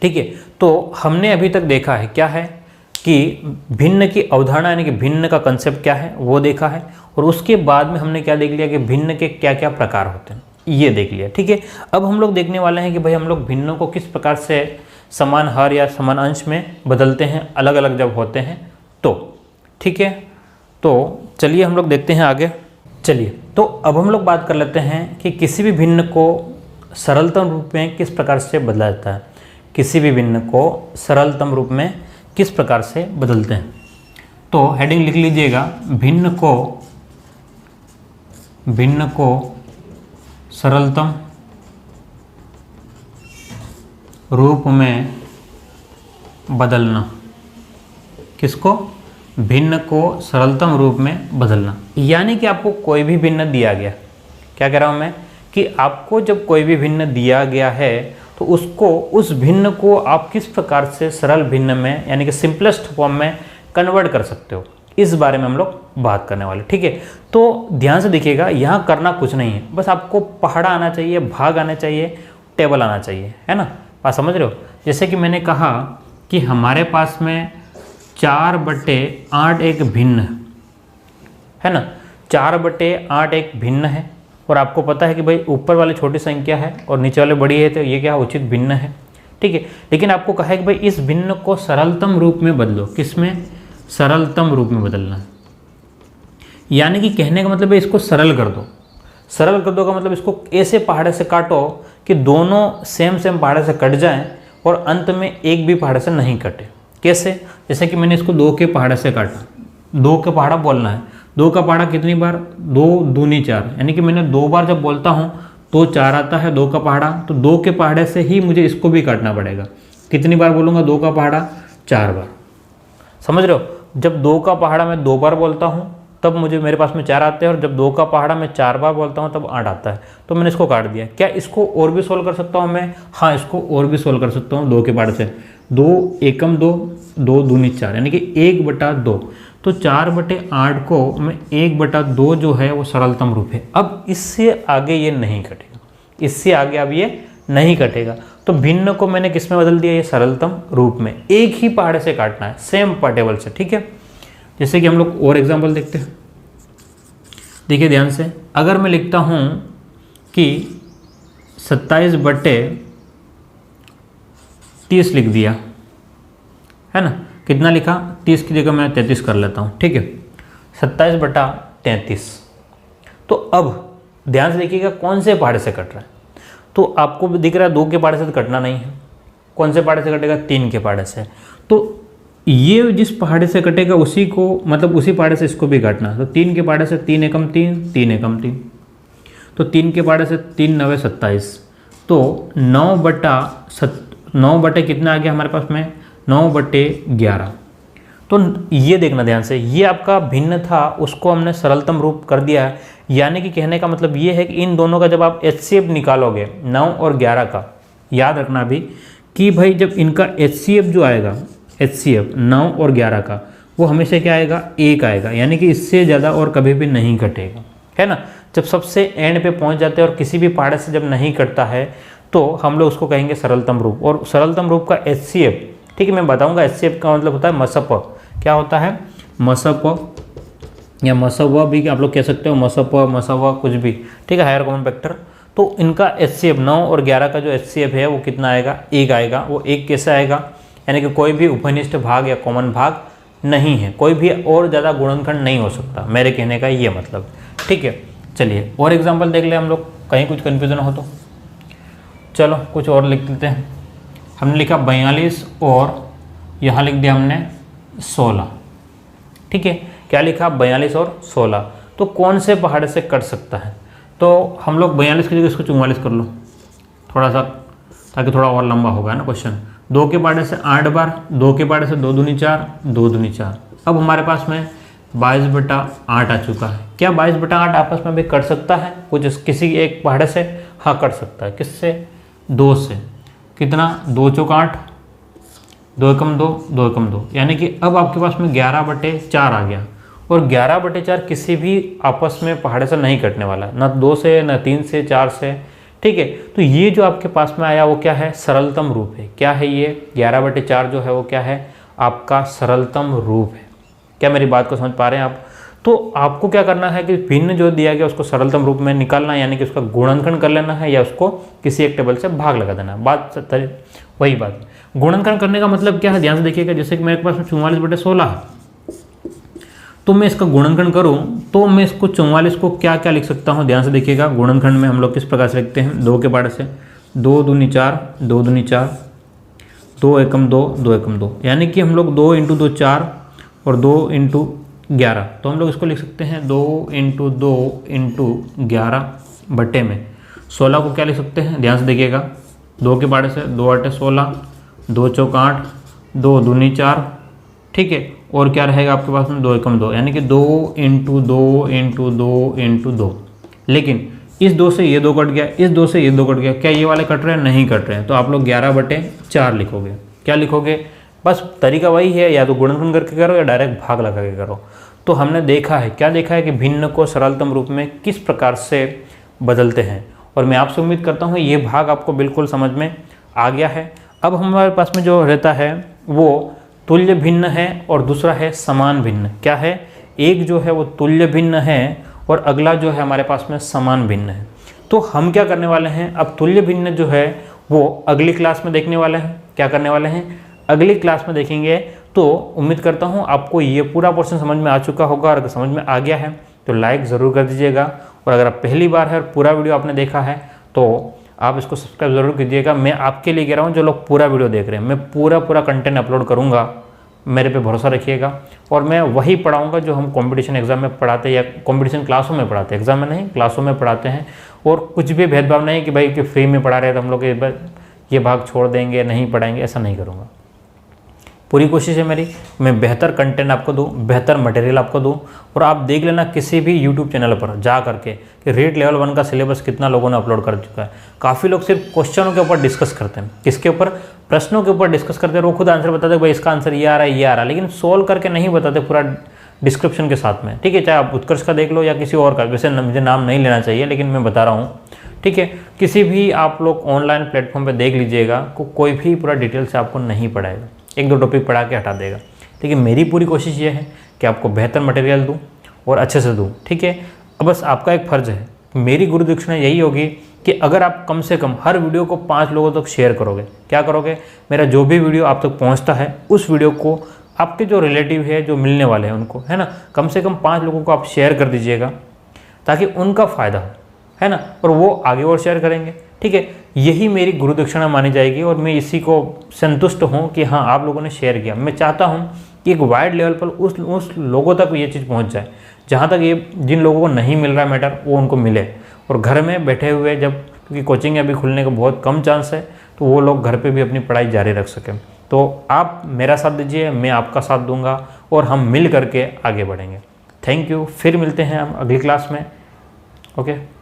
ठीक है, तो हमने अभी तक देखा है क्या है कि भिन्न की अवधारणा, यानी कि भिन्न का कंसेप्ट क्या है वो देखा है, और उसके बाद में हमने क्या देख लिया कि भिन्न के क्या क्या प्रकार होते हैं, ये देख लिया। ठीक है, अब हम लोग देखने वाले हैं कि भाई हम लोग भिन्नों को किस प्रकार से समान हर या समान अंश में बदलते हैं, अलग अलग जब होते हैं तो। ठीक है, तो चलिए हम लोग देखते हैं आगे। चलिए, तो अब हम लोग बात कर लेते हैं कि किसी भी भिन्न को सरलतम रूप में किस प्रकार से बदला जाता है। किसी भी भिन्न को सरलतम रूप में किस प्रकार से बदलते हैं, तो हेडिंग लिख लीजिएगा, भिन्न को सरलतम रूप में बदलना। किसको, भिन्न को सरलतम रूप में बदलना। यानी कि आपको कोई भी भिन्न दिया गया, क्या कह रहा हूँ मैं, कि आपको जब कोई भी भिन्न दिया गया है तो उसको, उस भिन्न को आप किस प्रकार से सरल भिन्न में, यानी कि सिंपलेस्ट फॉर्म में कन्वर्ट कर सकते हो, इस बारे में हम लोग बात करने वाले। ठीक है, तो ध्यान से देखिएगा, यहाँ करना कुछ नहीं है, बस आपको पहाड़ा आना चाहिए, भाग आना चाहिए, टेबल आना चाहिए, है ना, बात समझ रहे हो। जैसे कि मैंने कहा कि हमारे पास में 4/8 एक भिन्न है ना, 4/8 एक भिन्न है, और आपको पता है कि भाई ऊपर वाली छोटी संख्या है और नीचे वाले बड़ी है, तो ये क्या उचित भिन्न है। ठीक है, लेकिन आपको कहा है कि भाई इस भिन्न को सरलतम रूप में बदलो। किसमें, सरलतम रूप में बदलना, यानी कि कहने का मतलब है इसको सरल कर दो। सरल कर दो का मतलब इसको ऐसे पहाड़े से काटो कि दोनों सेम पहाड़े से कट जाएं और अंत में एक भी पहाड़े से नहीं कटे। कैसे, जैसे कि मैंने इसको 2 के पहाड़े से काटा, 2 के पहाड़ा बोलना है, 2 का पहाड़ा कितनी बार, 2 दूनी 4, यानी कि मैंने 2 बार जब बोलता हूँ तो 4 आता है 2 का पहाड़ा, तो 2 के पहाड़े से ही मुझे इसको भी काटना पड़ेगा। कितनी बार बोलूँगा 2 का पहाड़ा, 4 बार। समझ रहे हो, जब 2 का पहाड़ा मैं 2 बार बोलता हूँ तब मुझे मेरे पास में 4 आते हैं, और जब 2 का पहाड़ा मैं 4 बार बोलता हूँ तब 8 आता है। तो मैंने इसको काट दिया। क्या इसको और भी सोल्व कर सकता हूँ मैं? हाँ, इसको और भी सोल्व कर सकता हूँ 2 के पहाड़े से। 2 एकम 2, 2 दूनी 4, यानी कि 1/2। तो 4/8 को मैं 1/2 जो है वो सरलतम रूप है। अब इससे आगे ये नहीं कटेगा, इससे आगे अब ये नहीं कटेगा। तो भिन्न को मैंने किस में बदल दिया, ये सरलतम रूप में। एक ही पहाड़े से काटना है, सेम टेबल से, ठीक है। जैसे कि हम लोग और एग्जाम्पल देखते हैं, देखिए ध्यान से। अगर मैं लिखता हूँ कि 27/30 लिख दिया है ना, कितना लिखा, 30 की जगह मैं 33 कर लेता हूँ, ठीक है। 27/33। तो अब ध्यान से देखिएगा कौन से पहाड़े से कट रहा है। तो आपको दिख रहा है 2 के पहाड़े से तो कटना नहीं है। कौन से पहाड़े से कटेगा, 3 के पहाड़े से। तो ये जिस पहाड़े से कटेगा उसी को, मतलब उसी पहाड़े से इसको भी काटना। तो 3 के पहाड़े से 3 एकम 3, 3 एकम 3। तो 3 के पहाड़े से 3 9 27। तो 9 बटे कितना आ गया हमारे पास में, 9/11। तो ये देखना ध्यान से, ये आपका भिन्न था, उसको हमने सरलतम रूप कर दिया है। यानी कि कहने का मतलब ये है कि इन दोनों का जब आप HCF निकालोगे 9 और 11 का, याद रखना भी कि भाई जब इनका HCF जो आएगा, HCF 9 और 11 का, वो हमेशा क्या आएगा, 1 आएगा। यानी कि इससे ज़्यादा और कभी भी नहीं कटेगा, है ना। जब सबसे एंड पे पहुंच जाते हैं और किसी भी पहाड़े से जब नहीं कटता है तो हम लोग उसको कहेंगे सरलतम रूप। और सरलतम रूप का HCF, ठीक है, मैं बताऊंगा। HCF का मतलब होता है मसप। क्या होता है, मसप या मसवा भी आप लोग कह सकते हो, मसप मसवा कुछ भी, ठीक है, हायर कॉमन फैक्टर। तो इनका HCF 9 और 11 का जो HCF है वो कितना आएगा, 1 आएगा। वो 1 कैसे आएगा, यानी कि कोई भी उपनिष्ठ भाग या कॉमन भाग नहीं है, कोई भी और ज़्यादा गुणनखंड नहीं हो सकता, मेरे कहने का ये मतलब, ठीक है। चलिए और एग्जांपल देख ले हम लोग, कहीं कुछ कन्फ्यूजन हो तो। चलो कुछ और लिख लेते हैं। हमने लिखा 42 और यहाँ लिख दिया हमने 16, ठीक है। क्या लिखा, 42 और 16। तो कौन से पहाड़े से कट सकता है? तो हम लोग 42 की जगह इसको 44 कर लो थोड़ा सा, ताकि थोड़ा और लंबा होगा ना क्वेश्चन। 2 के पहाड़े से 8 बार, 2 के पहाड़े से 2 दूनी 4, 2 दूनी 4। अब हमारे पास में 22/8 आ चुका है। क्या 22/8 आपस में भी कट सकता है कुछ किसी एक पहाड़े से? हाँ कट सकता है। किससे? 2 से। कितना, 2 चौक 8, 2 एकम 2, 2 एकम 2, यानी कि अब आपके पास में 11/4 आ गया। और 11/4 किसी भी आपस में पहाड़े से नहीं कटने वाला, ना 2 से, ना 3 से, 4 से, ठीक है। तो ये जो आपके पास में आया वो क्या है, सरलतम रूप है। क्या है ये 11/4 जो है वो क्या है, आपका सरलतम रूप है। क्या मेरी बात को समझ पा रहे हैं आप? तो आपको क्या करना है कि भिन्न जो दिया गया उसको सरलतम रूप में निकालना है, यानी कि उसका गुणनखंड कर लेना है या उसको किसी एक टेबल से भाग लगा देना है। बात वही बात। गुणनखंड करने का मतलब क्या है, ध्यान से देखिएगा। जैसे कि मेरे पास में 44/16 है, तो मैं इसका गुणनखंड करूं तो मैं इसको 44 को क्या क्या लिख सकता हूं, ध्यान से देखिएगा। गुणनखंड में हम लोग किस प्रकार से लिखते हैं, 2 के पहाड़े से 2 दूनी 4, 2 दूनी 4, 2 एकम 2, 2 एकम 2, यानी कि हम लोग 2 × 2 4 और 2 × 11। तो हम लोग इसको लिख सकते हैं 2 × 2 × 11 बटे में 16 को क्या लिख सकते हैं, ध्यान से देखिएगा। 2 के पहाड़े से 2 8 16, 2 चौक 8, 2 दूनी 4, ठीक है। और क्या रहेगा आपके पास में, 2 एकम 2, यानी कि 2 × 2 × 2 × 2। लेकिन इस 2 से ये 2 कट गया, इस 2 से ये 2 कट गया। क्या ये वाले कट रहे हैं? नहीं कट रहे हैं। तो आप लोग 11/4 लिखोगे। क्या लिखोगे? बस तरीका वही है, या तो गुणनखंड करके करो या डायरेक्ट भाग लगा के करो। तो हमने देखा है, क्या देखा है कि भिन्न को सरलतम रूप में किस प्रकार से बदलते हैं। और मैं आपसे उम्मीद करता हूँ ये भाग आपको बिल्कुल समझ में आ गया है। अब हमारे पास में जो रहता है वो तुल्य भिन्न है और दूसरा है समान भिन्न। क्या है, एक जो है वो तुल्य भिन्न है और अगला जो है हमारे पास में समान भिन्न है। तो हम क्या करने वाले हैं, अब तुल्य भिन्न जो है वो अगली क्लास में देखने वाले हैं। क्या करने वाले हैं, अगली क्लास में देखेंगे। तो उम्मीद करता हूँ आपको ये पूरा पोर्शन समझ में आ चुका होगा, और अगर समझ में आ गया है तो लाइक ज़रूर कर दीजिएगा। और अगर आप पहली बार है और पूरा वीडियो आपने देखा है तो आप इसको सब्सक्राइब ज़रूर कीजिएगा। मैं आपके लिए कह रहा हूँ जो लोग पूरा वीडियो देख रहे हैं, मैं पूरा कंटेंट अपलोड करूँगा। मेरे पे भरोसा रखिएगा और मैं वही पढ़ाऊँगा जो हम कंपटीशन एग्ज़ाम में पढ़ाते हैं या कंपटीशन क्लासों में पढ़ाते हैं, एग्ज़ाम में नहीं क्लासों में पढ़ाते हैं। और कुछ भी भेदभाव नहीं कि भाई कि फ्री में पढ़ा रहे तो हम लोग ये भाग छोड़ देंगे, नहीं पढ़ाएंगे, ऐसा नहीं करूँगा। पूरी कोशिश है मेरी, मैं बेहतर कंटेंट आपको दूँ, बेहतर मटेरियल आपको दूँ। और आप देख लेना किसी भी यूट्यूब चैनल पर जा करके कि रीट लेवल 1 का सिलेबस कितना लोगों ने अपलोड कर चुका है। काफ़ी लोग सिर्फ क्वेश्चनों के ऊपर डिस्कस करते हैं, किसके ऊपर, प्रश्नों के ऊपर डिस्कस करते हैं। वो खुद आंसर बताते हैं भाई इसका आंसर ये आ रहा है, ये आ रहा है, लेकिन सोल्व करके नहीं बताते पूरा डिस्क्रिप्शन के साथ में। ठीक है, चाहे आप उत्कर्ष का देख लो या किसी और का, वैसे मुझे नाम नहीं लेना चाहिए लेकिन मैं बता रहा हूँ। ठीक है, किसी भी आप लोग ऑनलाइन प्लेटफॉर्म पे देख लीजिएगा, कोई भी पूरा डिटेल से आपको नहीं पढ़ाएगा, 1-2 टॉपिक पढ़ा के हटा देगा। ठीक है, मेरी पूरी कोशिश ये है कि आपको बेहतर मटेरियल दूँ और अच्छे से दूँ। ठीक है, अब बस आपका एक फ़र्ज़ है, मेरी गुरु दक्षिणा यही होगी कि अगर आप कम से कम हर वीडियो को 5 लोगों तक शेयर करोगे। क्या करोगे, मेरा जो भी वीडियो आप तक पहुँचता है उस वीडियो को आपके जो रिलेटिव है, जो मिलने वाले हैं उनको, है ना, कम से कम 5 लोगों को आप शेयर कर दीजिएगा ताकि उनका फ़ायदा हो, है ना, और वो आगे और शेयर करेंगे। ठीक है, यही मेरी गुरु दक्षिणा मानी जाएगी और मैं इसी को संतुष्ट हूँ कि हाँ आप लोगों ने शेयर किया। मैं चाहता हूँ कि एक वाइड लेवल पर उस लोगों तक ये चीज़ पहुँच जाए जहाँ तक ये जिन लोगों को नहीं मिल रहा है मैटर, वो उनको मिले। और घर में बैठे हुए जब, क्योंकि कोचिंग अभी खुलने का बहुत कम चांस है, तो वो लोग घर पे भी अपनी पढ़ाई जारी रख सकें। तो आप मेरा साथ दीजिए, मैं आपका साथ दूंगा और हम मिल करके आगे बढ़ेंगे। थैंक यू, फिर मिलते हैं हम अगली क्लास में। ओके।